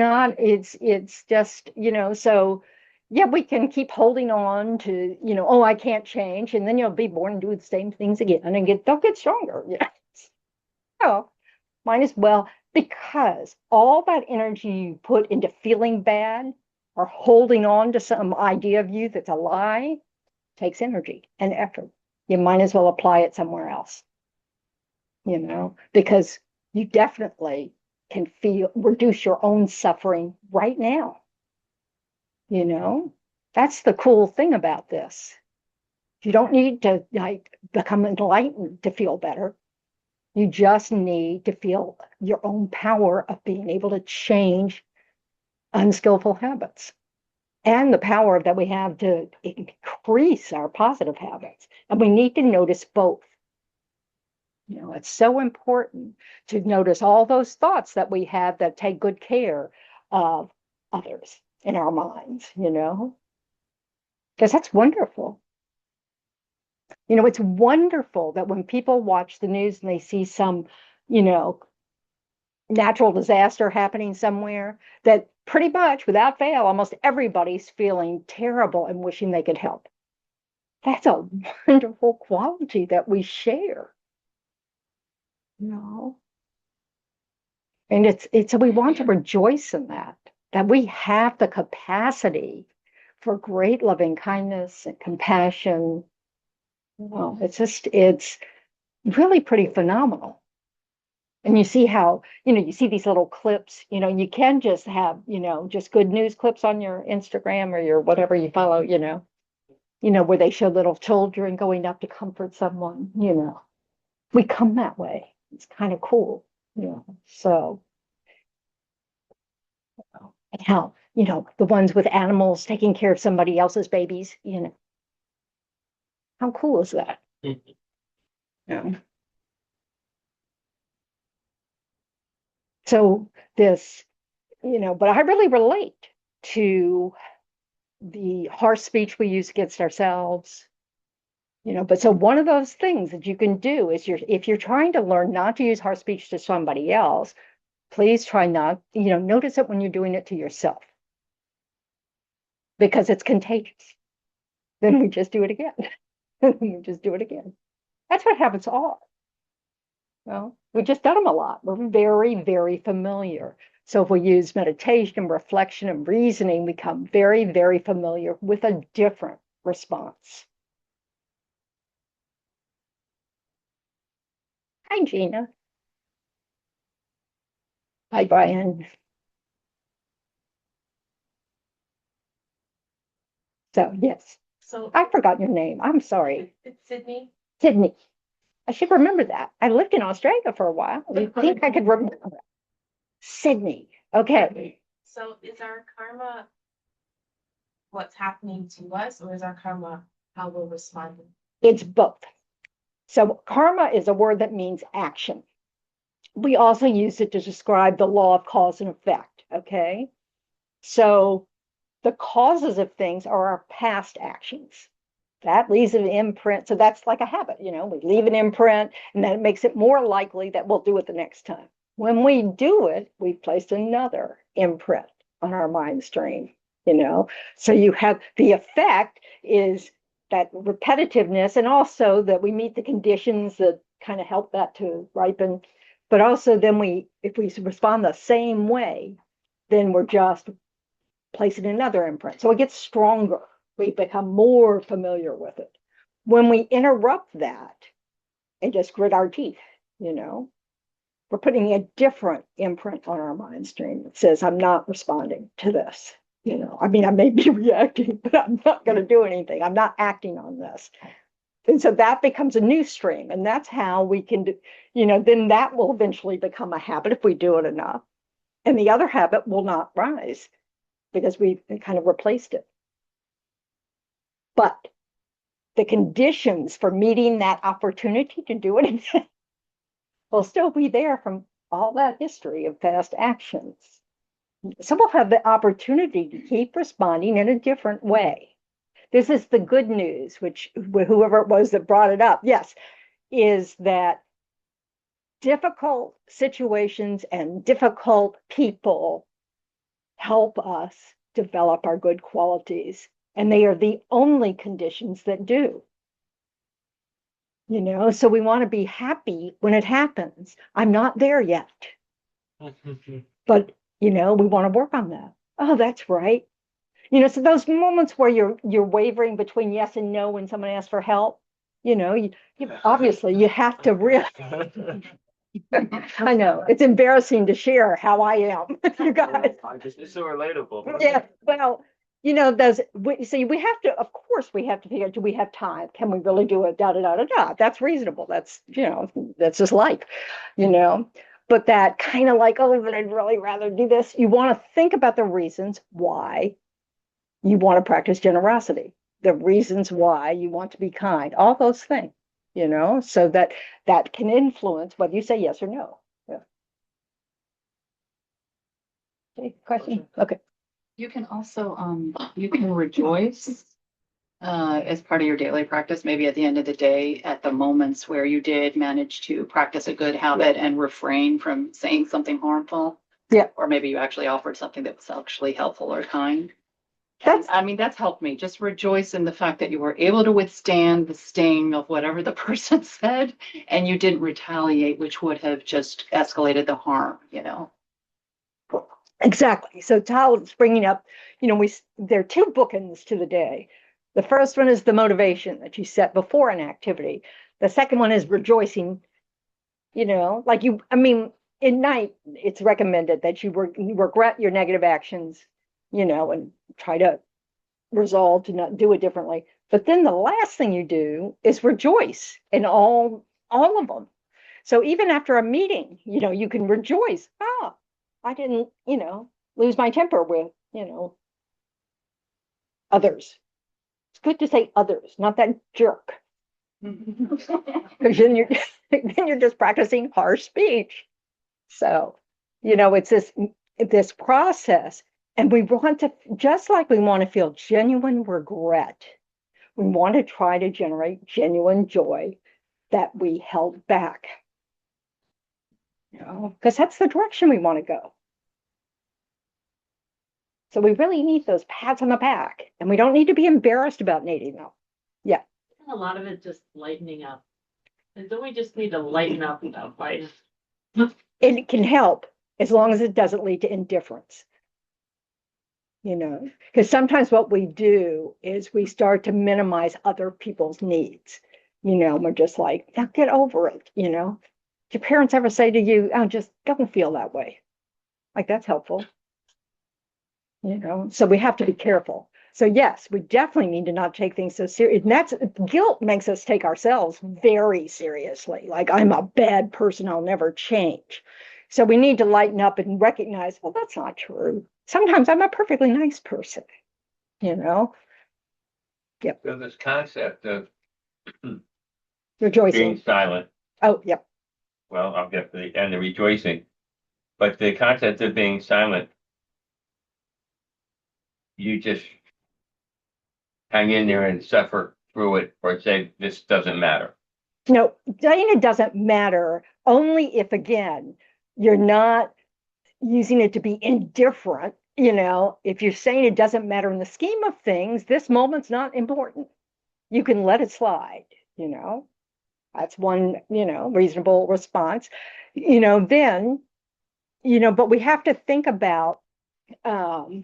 just, you know, so yeah, we can keep holding on to, you know, oh, I can't change. And then you'll be born and do the same things again and they'll get stronger. You know, so might as well, because all that energy you put into feeling bad or holding on to some idea of you that's a lie takes energy and effort. You might as well apply it somewhere else, you know, because you definitely can reduce your own suffering right now. You know, that's the cool thing about this. You don't need to like become enlightened to feel better. You just need to feel your own power of being able to change unskillful habits and the power that we have to increase our positive habits. And we need to notice both. You know, it's so important to notice all those thoughts that we have that take good care of others in our minds, you know, because that's wonderful. You know, it's wonderful that when people watch the news and they see some, you know, natural disaster happening somewhere, that pretty much without fail, almost everybody's feeling terrible and wishing they could help. That's a wonderful quality that we share. You know? And it's we want to rejoice in that we have the capacity for great loving kindness and compassion. Well, it's really pretty phenomenal. And you see how, you see these little clips, you can just have, just good news clips on your Instagram or your whatever you follow, where they show little children going up to comfort someone, we come that way. It's kind of cool, so. And how, the ones with animals taking care of somebody else's babies, how cool is that? Yeah. So this, but I really relate to the harsh speech we use against ourselves, but so one of those things that you can do is if you're trying to learn not to use harsh speech to somebody else, please try not, notice it when you're doing it to yourself, because it's contagious. Then we just do it again. We just do it again. That's what habits are. Well, we just done them a lot. We're very, very familiar. So if we use meditation, reflection, and reasoning, we become very, very familiar with a different response. Hi, Gina. Hi, Brian. So, yes, So I forgot your name. I'm sorry. it's Sydney. Sydney. I should remember that. I lived in Australia for a while. I think I could remember that. Sydney. Okay. So is our karma what's happening to us, or is our karma how we're responding? It's both. So karma is a word that means action. We also use it to describe the law of cause and effect. Okay. So the causes of things are our past actions. That leaves an imprint. So that's like a habit, we leave an imprint, and then it makes it more likely that we'll do it the next time. When we do it, we've placed another imprint on our mind stream, So you have the effect is that repetitiveness, and also that we meet the conditions that kind of help that to ripen. But also then if we respond the same way, then we're just placing another imprint. So it gets stronger. We become more familiar with it. When we interrupt that and just grit our teeth, we're putting a different imprint on our mind stream that says, I'm not responding to this. I may be reacting, but I'm not going to do anything. I'm not acting on this. And so that becomes a new stream. And that's how we can do, then that will eventually become a habit if we do it enough. And the other habit will not rise because we've kind of replaced it. But the conditions for meeting that opportunity to do it again will still be there from all that history of past actions. So we'll have the opportunity to keep responding in a different way. This is the good news, which whoever it was that brought it up, yes, is that difficult situations and difficult people help us develop our good qualities. And they are the only conditions that do. So we want to be happy when it happens. I'm not there yet. But, we want to work on that. Oh, that's right. So those moments where you're wavering between yes and no when someone asks for help, obviously you have to really. I know it's embarrassing to share how I am, you guys. It's so relatable. Yeah, well, we have to, of course, we have to figure out, do we have time? Can we really do it? Da, da, da, da, da. That's reasonable. That's, that's just life, but that kind of like, oh, but I'd really rather do this. You want to think about the reasons why you want to practice generosity, the reasons why you want to be kind, all those things, so that can influence whether you say yes or no. Yeah. Okay, question? Okay. You can also, you can rejoice as part of your daily practice, maybe at the end of the day, at the moments where you did manage to practice a good habit and refrain from saying something harmful. Yeah. Or maybe you actually offered something that was actually helpful or kind. That's- I mean, that's helped me. Just rejoice in the fact that you were able to withstand the sting of whatever the person said, and you didn't retaliate, which would have just escalated the harm, you know? Exactly. So Tal's bringing up, there are two bookends to the day. The first one is the motivation that you set before an activity. The second one is rejoicing, at night, it's recommended that you regret your negative actions, and try to resolve to not do it differently. But then the last thing you do is rejoice in all of them. So even after a meeting, you can rejoice. I didn't, lose my temper with, others. It's good to say others, not that jerk. Because then you're just practicing harsh speech. So, it's this process. And we want to, just like we want to feel genuine regret, we want to try to generate genuine joy that we held back. Because that's the direction we want to go. So we really need those pats on the back, and we don't need to be embarrassed about needing them. Yeah. A lot of it just lightening up. And don't we just need to lighten up without fighting? It can help as long as it doesn't lead to indifference. Because sometimes what we do is we start to minimize other people's needs. We're just like, now get over it. Your parents ever say to you, oh, just don't feel that way? Like, that's helpful. So we have to be careful. So yes, we definitely need to not take things so serious. And guilt makes us take ourselves very seriously. Like, I'm a bad person, I'll never change. So we need to lighten up and recognize, well, that's not true. Sometimes I'm a perfectly nice person, Yep. So this concept of Rejoicing. being silent, Oh, yep. well, I'll get the and the rejoicing, but the concept of being silent, you just hang in there and suffer through it, or say this doesn't matter. No, saying it doesn't matter only if, again, you're not using it to be indifferent. If you're saying it doesn't matter in the scheme of things, this moment's not important. You can let it slide, That's one, reasonable response. Then, but we have to think about, I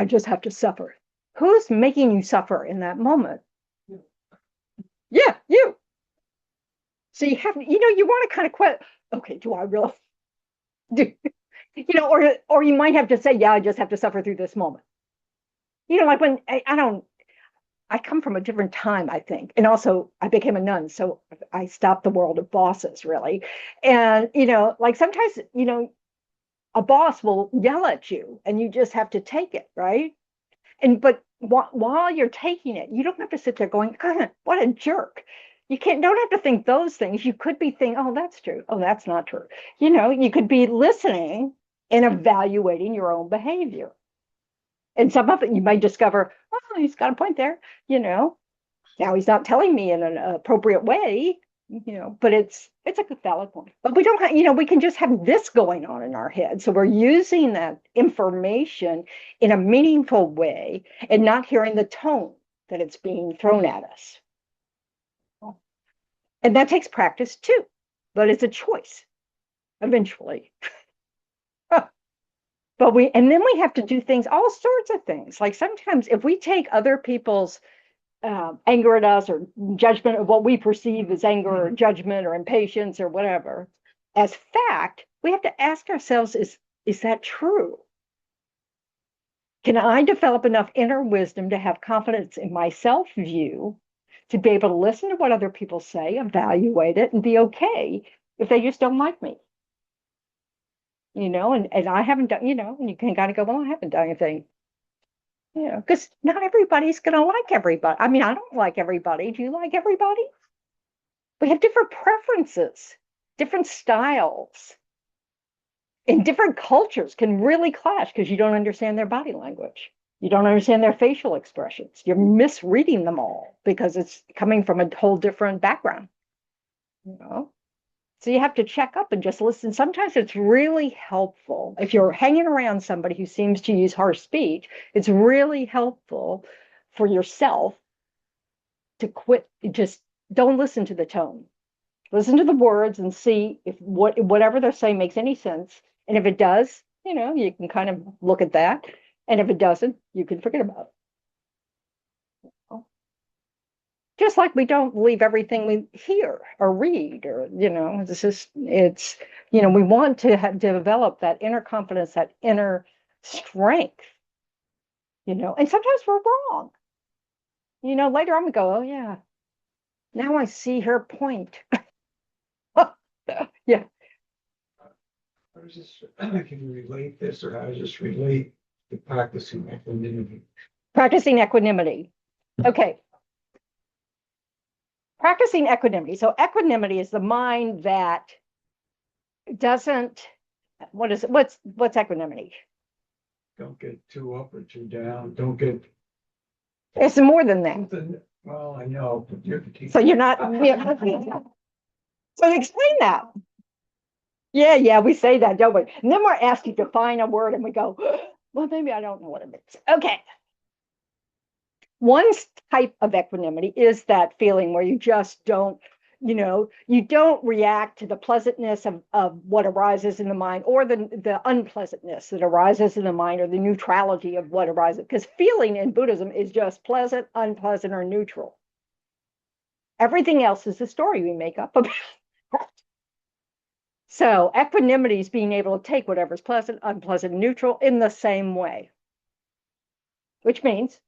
just have to suffer. Who's making you suffer in that moment? Yeah, you. So you have, you want to kind of quit. Okay, do I really do? Or you might have to say, yeah, I just have to suffer through this moment. Like when I come from a different time, I think. And also I became a nun, so I stopped the world of bosses, really. And, like sometimes, a boss will yell at you and you just have to take it, right? But while you're taking it, you don't have to sit there going, God, what a jerk. Don't have to think those things. You could be thinking, oh, that's true. Oh, that's not true. You could be listening and evaluating your own behavior. And some of it you might discover, oh, he's got a point there. Now he's not telling me in an appropriate way, but it's a valid point. But we don't have, we can just have this going on in our head. So we're using that information in a meaningful way and not hearing the tone that it's being thrown at us. And that takes practice too, but it's a choice eventually. And then we have to do things, all sorts of things. Like sometimes if we take other people's anger at us or judgment of what we perceive as anger or judgment or impatience or whatever as fact, we have to ask ourselves, is that true? Can I develop enough inner wisdom to have confidence in my self-view, to be able to listen to what other people say, evaluate it, and be okay if they just don't like me? And I haven't done, and you can kind of go, well, I haven't done anything. Because not everybody's going to like everybody. I mean, I don't like everybody. Do you like everybody? We have different preferences, different styles, and different cultures can really clash because you don't understand their body language. You don't understand their facial expressions. You're misreading them all because it's coming from a whole different background. You know? So you have to check up and just listen. Sometimes it's really helpful. If you're hanging around somebody who seems to use harsh speech, it's really helpful for yourself to quit. Just don't listen to the tone. Listen to the words and see if whatever they're saying makes any sense. And if it does, you can kind of look at that. And if it doesn't, you can forget about it. Just like we don't believe everything we hear or read, or we want to develop that inner confidence, that inner strength, and sometimes we're wrong. Later on we go, oh yeah, now I see her point. Yeah. How does this, can you relate this, or how does this relate to practicing equanimity? Practicing equanimity. Okay. Practicing equanimity. So equanimity is the mind that doesn't, what is it? What's equanimity? Don't get too up or too down. Don't get. It's more than that. Well, I know, but you're the teacher. So you're not. So explain that. Yeah, we say that, don't we? And then we're asked to define a word and we go, well, maybe I don't know what it means. Okay. One type of equanimity is that feeling where you just don't, you don't react to the pleasantness of what arises in the mind, or the unpleasantness that arises in the mind, or the neutrality of what arises. Because feeling in Buddhism is just pleasant, unpleasant, or neutral. Everything else is the story we make up about. So equanimity is being able to take whatever's pleasant, unpleasant, neutral in the same way, which means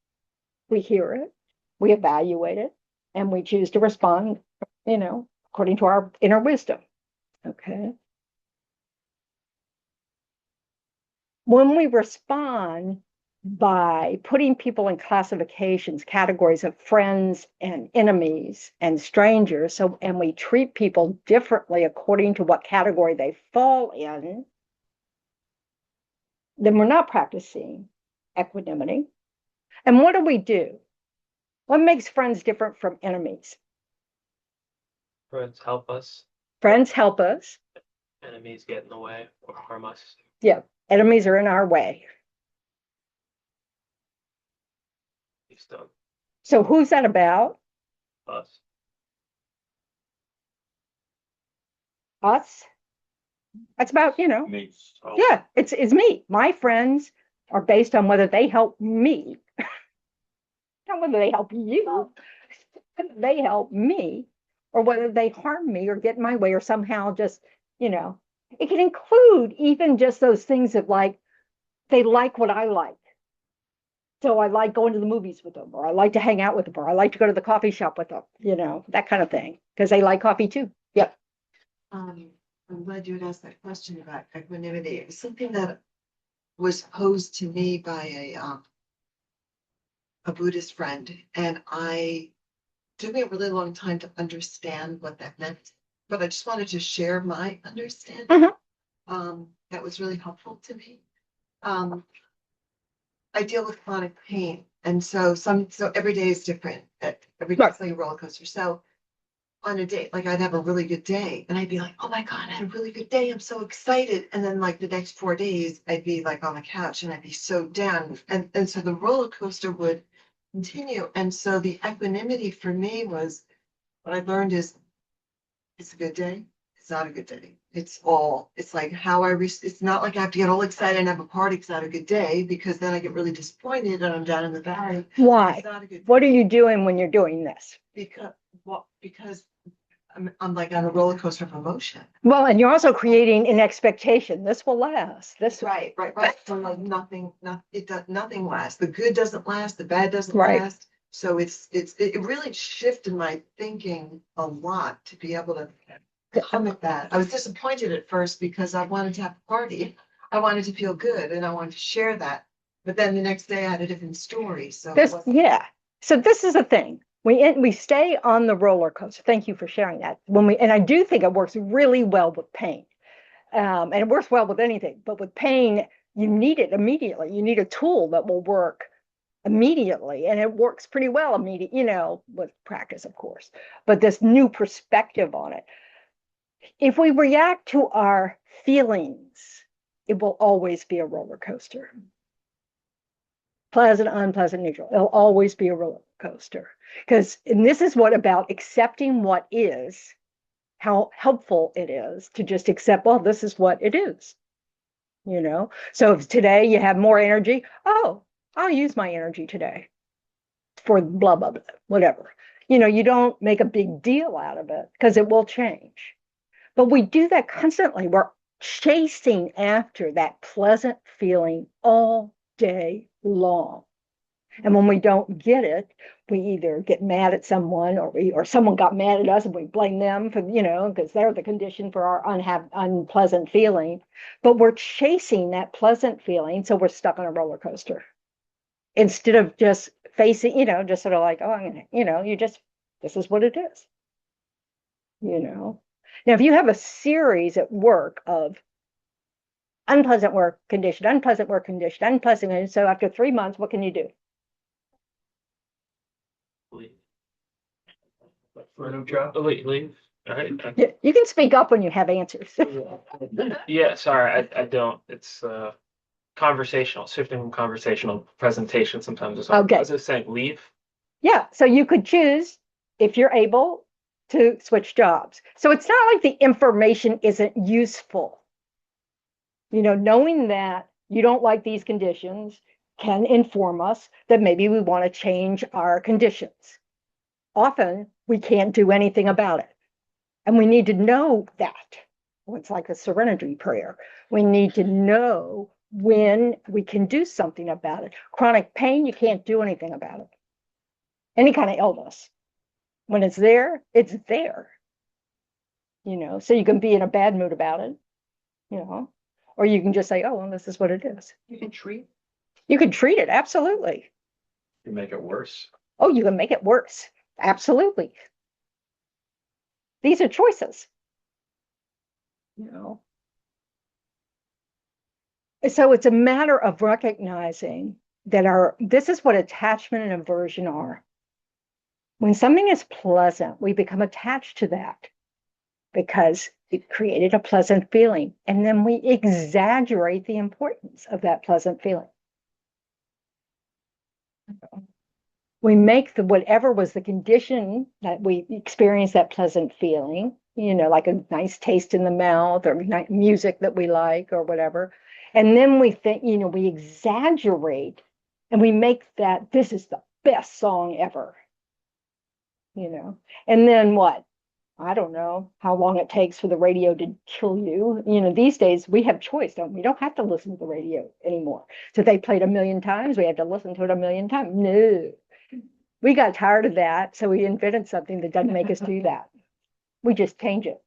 we hear it, we evaluate it, and we choose to respond, according to our inner wisdom. Okay. When we respond by putting people in classifications, categories of friends and enemies and strangers, and we treat people differently according to what category they fall in, then we're not practicing equanimity. And what do? What makes friends different from enemies? Friends help us. Friends help us. Enemies get in the way or harm us. Yeah, enemies are in our way. So who's that about? Us. Us? That's about, Me. yeah, it's me. My friends are based on whether they help me, not whether they help you. They help me, or whether they harm me or get in my way, or somehow just, it can include even just those things of like, they like what I like. So I like going to the movies with them, or I like to hang out with them, or I like to go to the coffee shop with them, that kind of thing, because they like coffee too. Yep. I'm glad you had asked that question about equanimity. It was something that was posed to me by a Buddhist friend, and took me a really long time to understand what that meant, but I just wanted to share my understanding. That was really helpful to me. I deal with chronic pain, and so every day is different. Every day is like a roller coaster. So on a day, like I'd have a really good day, and I'd be like, "Oh my God, I had a really good day! I'm so excited!" And then like the next 4 days, I'd be like on the couch, and I'd be so down, and so the roller coaster would continue. And so the equanimity for me was, what I learned is, it's a good day. It's not a good day. It's like how it's not like I have to get all excited and have a party because I had a good day, because then I get really disappointed and I'm down in the valley. Why? It's not a good day. What are you doing when you're doing this? Because I'm like on a roller coaster of emotion. Well, and you're also creating an expectation. This will last. Right. So like nothing lasts. The good doesn't last. The bad doesn't Right. last. So it really shifted my thinking a lot to be able to come at that. I was disappointed at first because I wanted to have a party. I wanted to feel good and I wanted to share that. But then the next day I had a different story. So So this is the thing. We stay on the roller coaster. Thank you for sharing that. And I do think it works really well with pain. And it works well with anything, but with pain, you need it immediately. You need a tool that will work immediately, and it works pretty well immediately, with practice, of course, but this new perspective on it. If we react to our feelings, it will always be a roller coaster. Pleasant, unpleasant, neutral. It'll always be a roller coaster. And this is what about accepting what is, how helpful it is to just accept, well, this is what it is. So if today you have more energy, oh, I'll use my energy today for blah, blah, blah, whatever. You don't make a big deal out of it because it will change. But we do that constantly. We're chasing after that pleasant feeling all day long. And when we don't get it, we either get mad at someone or someone got mad at us and we blame them for, because they're the condition for our unpleasant feeling. But we're chasing that pleasant feeling. So we're stuck on a roller coaster instead of just facing, just sort of like, oh, I'm gonna, this is what it is. Now, if you have a series at work of unpleasant work condition, unpleasant work condition, unpleasant, and so after 3 months, what can you do? Leave. For a new job. Leave. All right. You can speak up when you have answers. Yeah, sorry, I don't. It's conversational, shifting from conversational presentation sometimes is hard. Okay. I was just saying, leave. Yeah, so you could choose, if you're able, to switch jobs. So it's not like the information isn't useful. Knowing that you don't like these conditions can inform us that maybe we want to change our conditions. Often we can't do anything about it. And we need to know that. Well, it's like a serenity prayer. We need to know when we can do something about it. Chronic pain, you can't do anything about it. Any kind of illness. When it's there, it's there. So you can be in a bad mood about it, or you can just say, oh, well, this is what it is. You can treat. You can treat it, absolutely. You make it worse. Oh, you can make it worse. Absolutely. These are choices. So it's a matter of recognizing that this is what attachment and aversion are. When something is pleasant, we become attached to that because it created a pleasant feeling. And then we exaggerate the importance of that pleasant feeling. We make whatever was the condition that we experience that pleasant feeling, like a nice taste in the mouth or music that we like or whatever. And then we think, we exaggerate and we make that this is the best song ever. And then what? I don't know how long it takes for the radio to kill you. These days we have choice, don't we? We don't have to listen to the radio anymore. So they played 1,000,000 times. We have to listen to it 1,000,000 times. No, we got tired of that. So we invented something that doesn't make us do that. We just change it,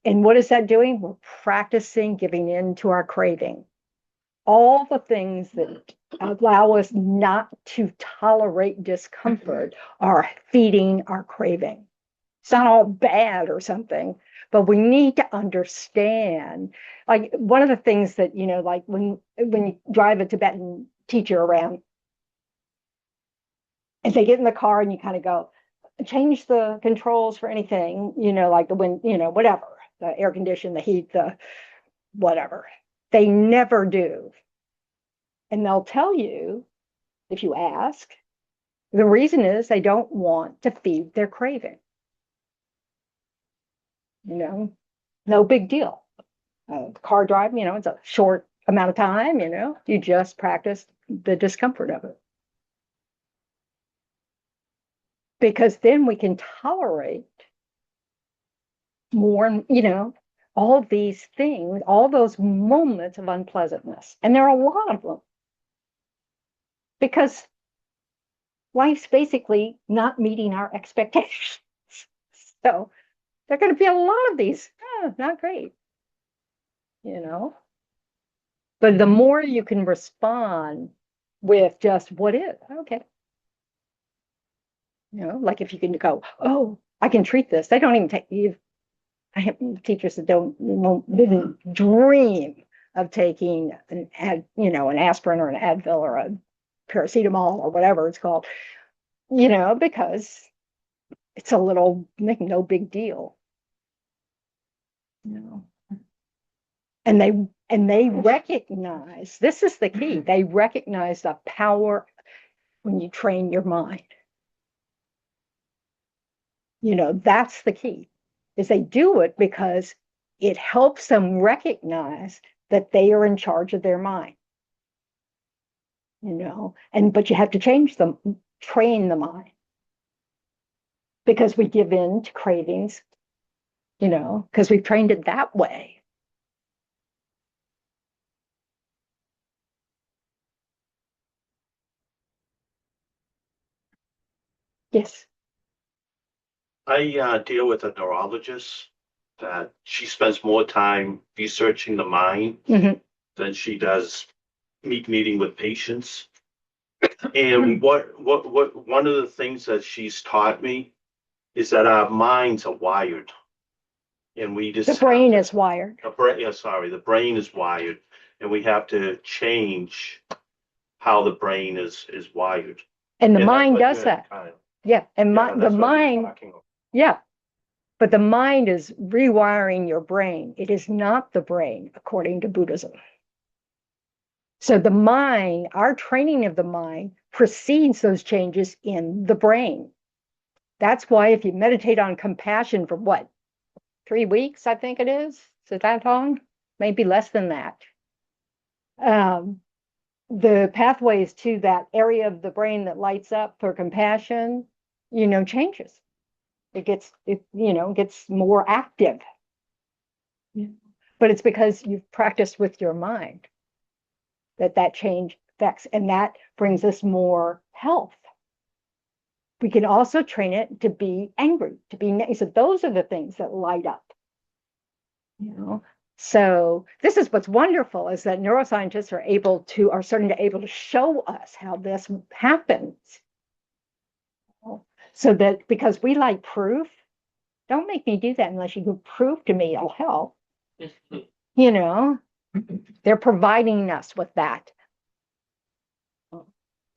And what is that doing? We're practicing giving in to our craving. All the things that allow us not to tolerate discomfort are feeding our craving. It's not all bad or something, but we need to understand. Like one of the things that, like when you drive a Tibetan teacher around, and they get in the car and you kind of go, change the controls for anything, like the wind, whatever, the air condition, the heat, the whatever. They never do. And they'll tell you, if you ask, the reason is they don't want to feed their craving. No big deal. Car drive, it's a short amount of time, you just practice the discomfort of it. Because then we can tolerate more, all these things, all those moments of unpleasantness. And there are a lot of them. Because life's basically not meeting our expectations. So there are going to be a lot of these, not great, But the more you can respond with just what is, okay. Like if you can go, oh, I can treat this. They don't even take you. I have teachers that didn't dream of taking an aspirin or an Advil or a paracetamol or whatever it's called, you know, because it's a little, no big deal. You know. And they recognize, this is the key, they recognize the power when you train your mind. You know, that's the key, is they do it because it helps them recognize that they are in charge of their mind. You know, but you have to train the mind. Because we give in to cravings, you know, because we've trained it that way. Yes. I deal with a neurologist that she spends more time researching the mind than she does meeting with patients. And one of the things that she's taught me is that our minds are wired, and we just the brain is wired. The brain is wired, and we have to change how the brain is wired. And the mind does that. Yeah, and the mind. Yeah, but the mind is rewiring your brain. It is not the brain, according to Buddhism. So the mind, our training of the mind precedes those changes in the brain. That's why if you meditate on compassion for what, 3 weeks, I think it is it that long? Maybe less than that. The pathways to that area of the brain that lights up for compassion, you know, changes. It gets more active. Yeah. But it's because you've practiced with your mind that change affects, and that brings us more health. We can also train it to be angry, so those are the things that light up. You know, so this is what's wonderful, is that neuroscientists are starting to able to show us how this happens. So that, because we like proof, don't make me do that unless you can prove to me it'll help. You know, they're providing us with that.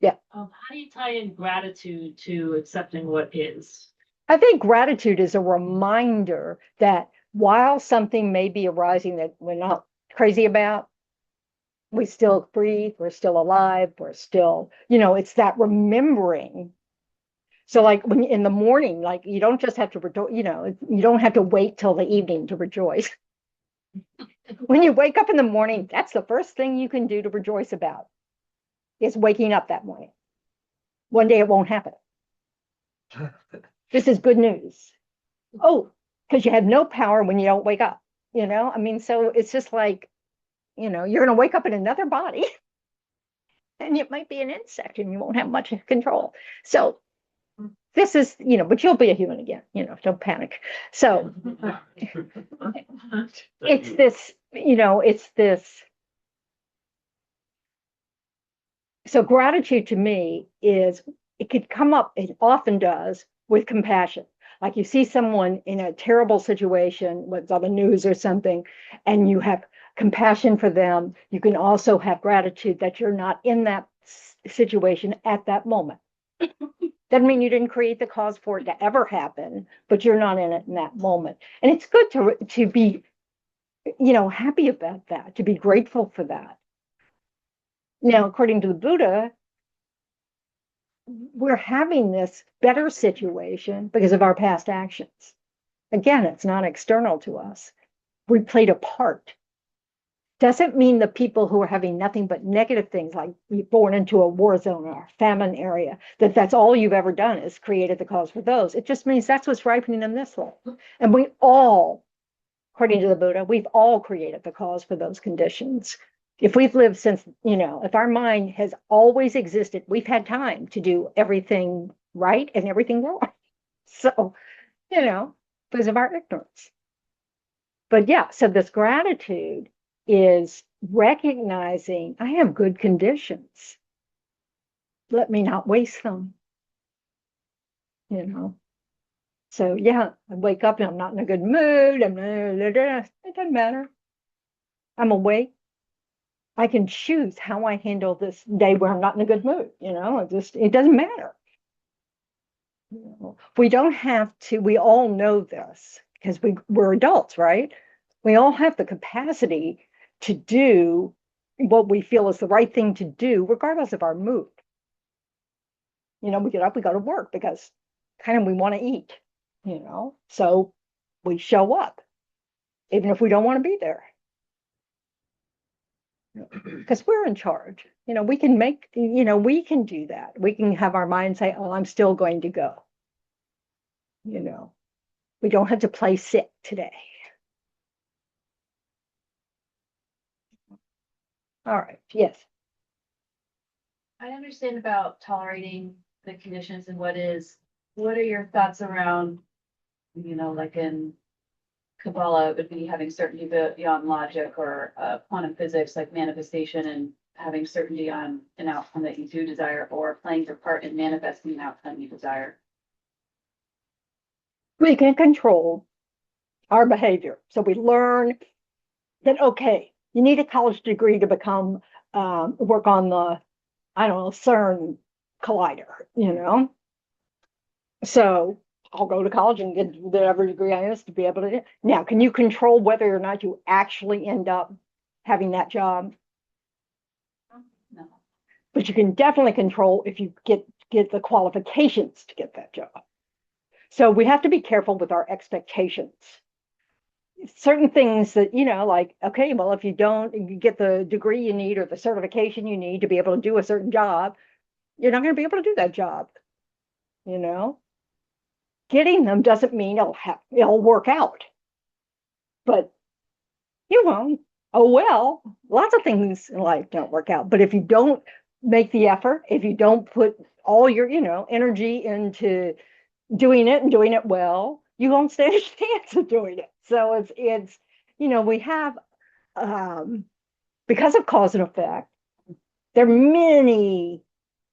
Yeah. How do you tie in gratitude to accepting what is? I think gratitude is a reminder that while something may be arising that we're not crazy about, we still breathe, we're still alive, we're still, you know, it's that remembering. So like when in the morning, like you don't just have to, you know, you don't have to wait till the evening to rejoice. When you wake up in the morning, that's the first thing you can do to rejoice about, is waking up that morning. One day it won't happen. This is good news. Oh, because you have no power when you don't wake up, you know? I mean, so it's just like, you know, you're going to wake up in another body and it might be an insect and you won't have much control. So this is, you know, but you'll be a human again, you know, don't panic. So it's this, you know, it's this. So gratitude to me is, it could come up, it often does, with compassion. Like you see someone in a terrible situation, what's on the news or something, and you have compassion for them. You can also have gratitude that you're not in that situation at that moment. Doesn't mean you didn't create the cause for it to ever happen, but you're not in it in that moment. And it's good to be, you know, happy about that, to be grateful for that. Now, according to the Buddha, we're having this better situation because of our past actions. Again, it's not external to us. We played a part. Doesn't mean the people who are having nothing but negative things, like you're born into a war zone or a famine area, that's all you've ever done is created the cause for those. It just means that's what's ripening in this life. And we all, according to the Buddha, we've all created the cause for those conditions. If we've lived since, you know, if our mind has always existed, we've had time to do everything right and everything wrong. So, you know, because of our ignorance. But yeah, so this gratitude is recognizing I have good conditions. Let me not waste them. You know. So yeah, I wake up and I'm not in a good mood. It doesn't matter. I'm awake. I can choose how I handle this day where I'm not in a good mood, it doesn't matter. We don't have to, we all know this because we're adults, right? We all have the capacity to do what we feel is the right thing to do, regardless of our mood. We get up, we go to work because kind of we want to eat, so we show up, even if we don't want to be there. Because we're in charge. We can we can do that. We can have our mind say, oh, I'm still going to go. We don't have to play sick today. All right, yes. I understand about tolerating the conditions and what are your thoughts around, like in Kabbalah, it would be having certainty beyond logic, or quantum physics, like manifestation and having certainty on an outcome that you do desire, or playing your part in manifesting an outcome you desire. We can control our behavior. So we learn that, okay, you need a college degree to become, work on the, I don't know, CERN collider, So I'll go to college and get whatever degree I is to be able to. Now, can you control whether or not you actually end up having that job? No. But you can definitely control if you get the qualifications to get that job. So we have to be careful with our expectations. Certain things that, like, okay, well, if you get the degree you need or the certification you need to be able to do a certain job, you're not going to be able to do that job. Getting them doesn't mean it'll work out. But you won't. Oh, well, lots of things in life don't work out. But if you don't make the effort, if you don't put all your, energy into doing it and doing it well, you won't stand a chance of doing it. So it's we have, because of cause and effect, there are many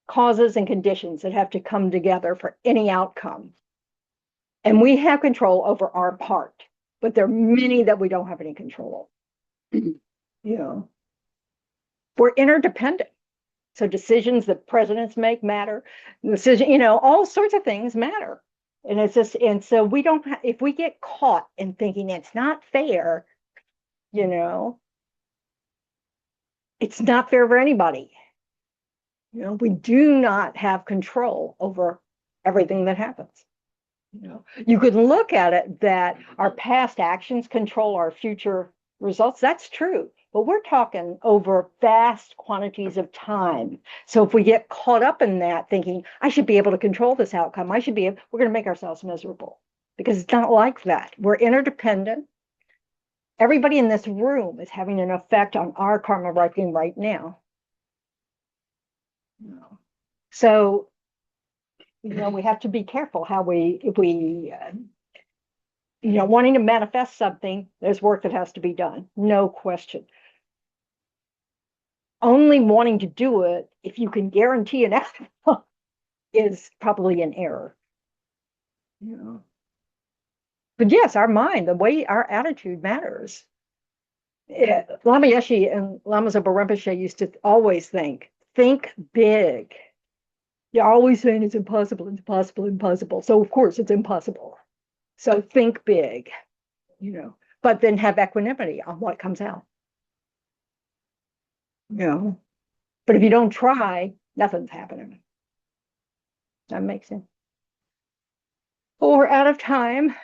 causes and conditions that have to come together for any outcome. And we have control over our part, but there are many that we don't have any control. We're interdependent. So decisions that presidents make matter. All sorts of things matter. And it's just, and so we don't have, if we get caught in thinking it's not fair, it's not fair for anybody. We do not have control over everything that happens. You could look at it that our past actions control our future results. That's true. But we're talking over vast quantities of time. So if we get caught up in that thinking, I should be able to control this outcome, we're going to make ourselves miserable, because it's not like that. We're interdependent. Everybody in this room is having an effect on our karma writing right now. So, we have to be careful how if we wanting to manifest something, there's work that has to be done. No question. Only wanting to do it if you can guarantee an outcome is probably an error. But yes, our mind, the way our attitude matters. Lama Yeshe and Lama Zopa Rinpoche used to always think big. You're always saying it's impossible, impossible, impossible. So of course it's impossible. So think big, but then have equanimity on what comes out. But if you don't try, nothing's happening. That makes sense. Well, we're out of time.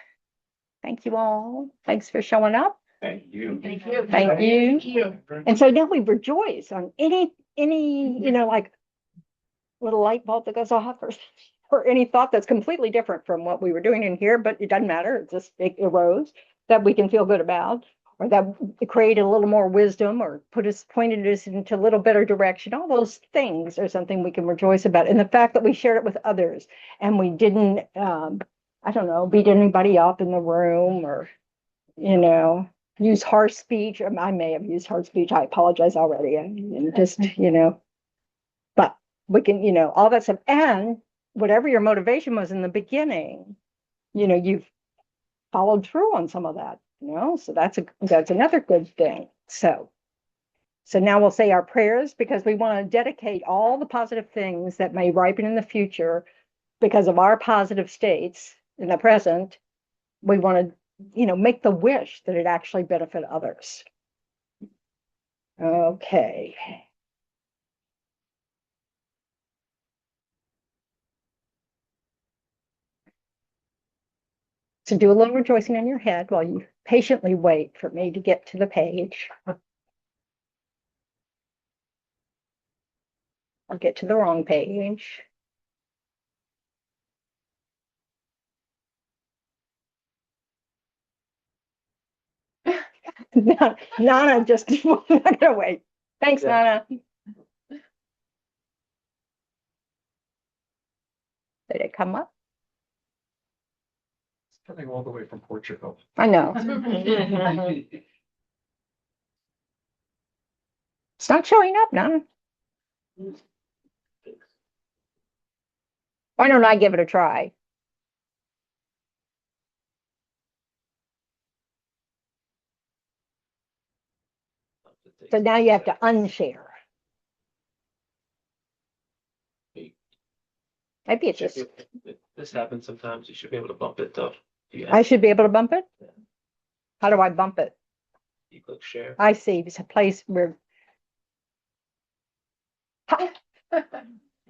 Thank you all. Thanks for showing up. Thank you. Thank you. Thank you. And so now we rejoice on any, like little light bulb that goes off, or any thought that's completely different from what we were doing in here, but it doesn't matter. It arose that we can feel good about, or that created a little more wisdom, or pointed us into a little better direction. All those things are something we can rejoice about. And the fact that we shared it with others, and we didn't, beat anybody up in the room, or, use harsh speech. I may have used harsh speech. I apologize already. And just, but we can, all that stuff. And whatever your motivation was in the beginning, you've followed through on some of that, so that's another good thing. So So now we'll say our prayers because we want to dedicate all the positive things that may ripen in the future because of our positive states in the present. We want to, make the wish that it actually benefit others. Okay. So do a little rejoicing in your head while you patiently wait for me to get to the page. I'll get to the wrong page. Nana just not gonna wait. Thanks, Nana. Did it come up? Coming all the way from Portugal. I know. It's not showing up, Nana. Why don't I give it a try? So now you have to unshare. Maybe it's just, This happens sometimes. You should be able to bump it though. I should be able to bump it? How do I bump it? You click share. I see, it's a place where. Ha!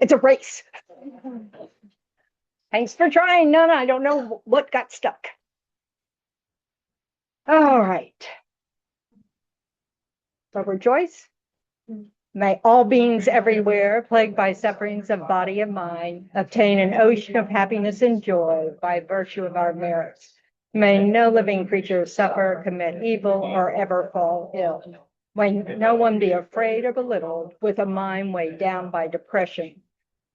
It's a race. Thanks for trying, Nana. I don't know what got stuck. All right. So rejoice. May all beings everywhere, plagued by sufferings of body and mind, obtain an ocean of happiness and joy by virtue of our merits. May no living creature suffer, commit evil, or ever fall ill. May no one be afraid or belittled with a mind weighed down by depression.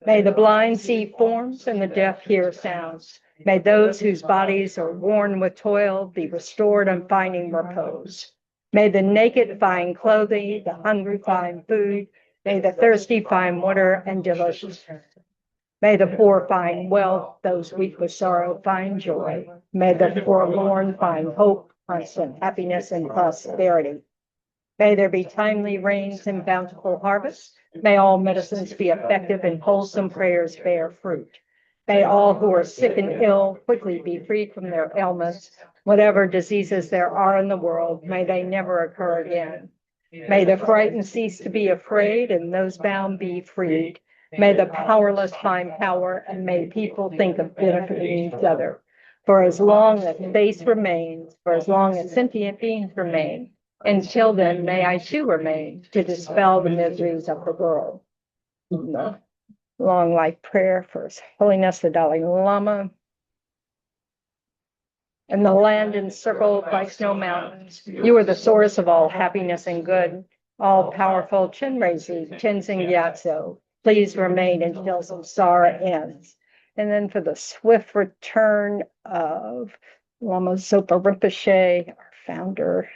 May the blind see forms and the deaf hear sounds. May those whose bodies are worn with toil be restored on finding repose. May the naked find clothing, the hungry find food. May the thirsty find water and delicious. May the poor find wealth, those weak with sorrow find joy. May the forlorn find hope, constant happiness, and prosperity. May there be timely rains and bountiful harvests. May all medicines be effective and wholesome prayers bear fruit. May all who are sick and ill quickly be freed from their ailments. Whatever diseases there are in the world, may they never occur again. May the frightened cease to be afraid and those bound be freed. May the powerless find power and may people think of benefiting each other. For as long as space remains, for as long as sentient beings remain, until then, may I too remain to dispel the miseries of the world. Long life prayer for His Holiness the Dalai Lama. In the land encircled by snow mountains, you are the source of all happiness and good. All powerful Chenrezig, Tenzin Gyatso, please remain until samsara ends. And then for the swift return of Lama Zopa Rinpoche, our founder,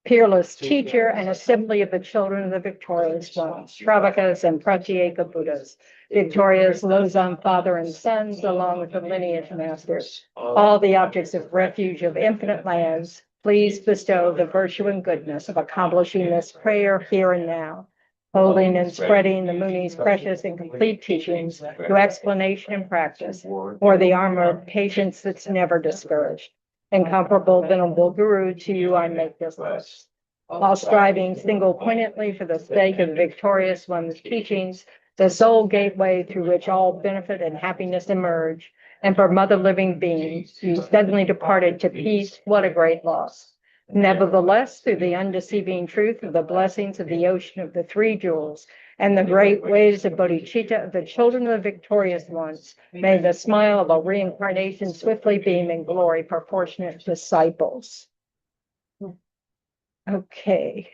peerless teacher and assembly of the children of the victorious ones, Shravakas and Pratyeka Buddhas, victorious Losam father and sons, along with the lineage masters, all the objects of refuge of infinite lands, please bestow the virtue and goodness of accomplishing this prayer here and now, holding and spreading the Muni's precious and complete teachings through explanation and practice, or the armor of patience that's never discouraged. Incomparable Venerable Guru, to you I make this list. While striving single-pointedly for the sake of the victorious one's teachings, the sole gateway through which all benefit and happiness emerge, and for mother living beings, you suddenly departed to peace, what a great loss. Nevertheless, through the undeceiving truth of the blessings of the ocean of the three jewels, and the great waves of bodhicitta of the children of the victorious ones, may the smile of a reincarnation swiftly beam in glory for fortunate disciples. Okay.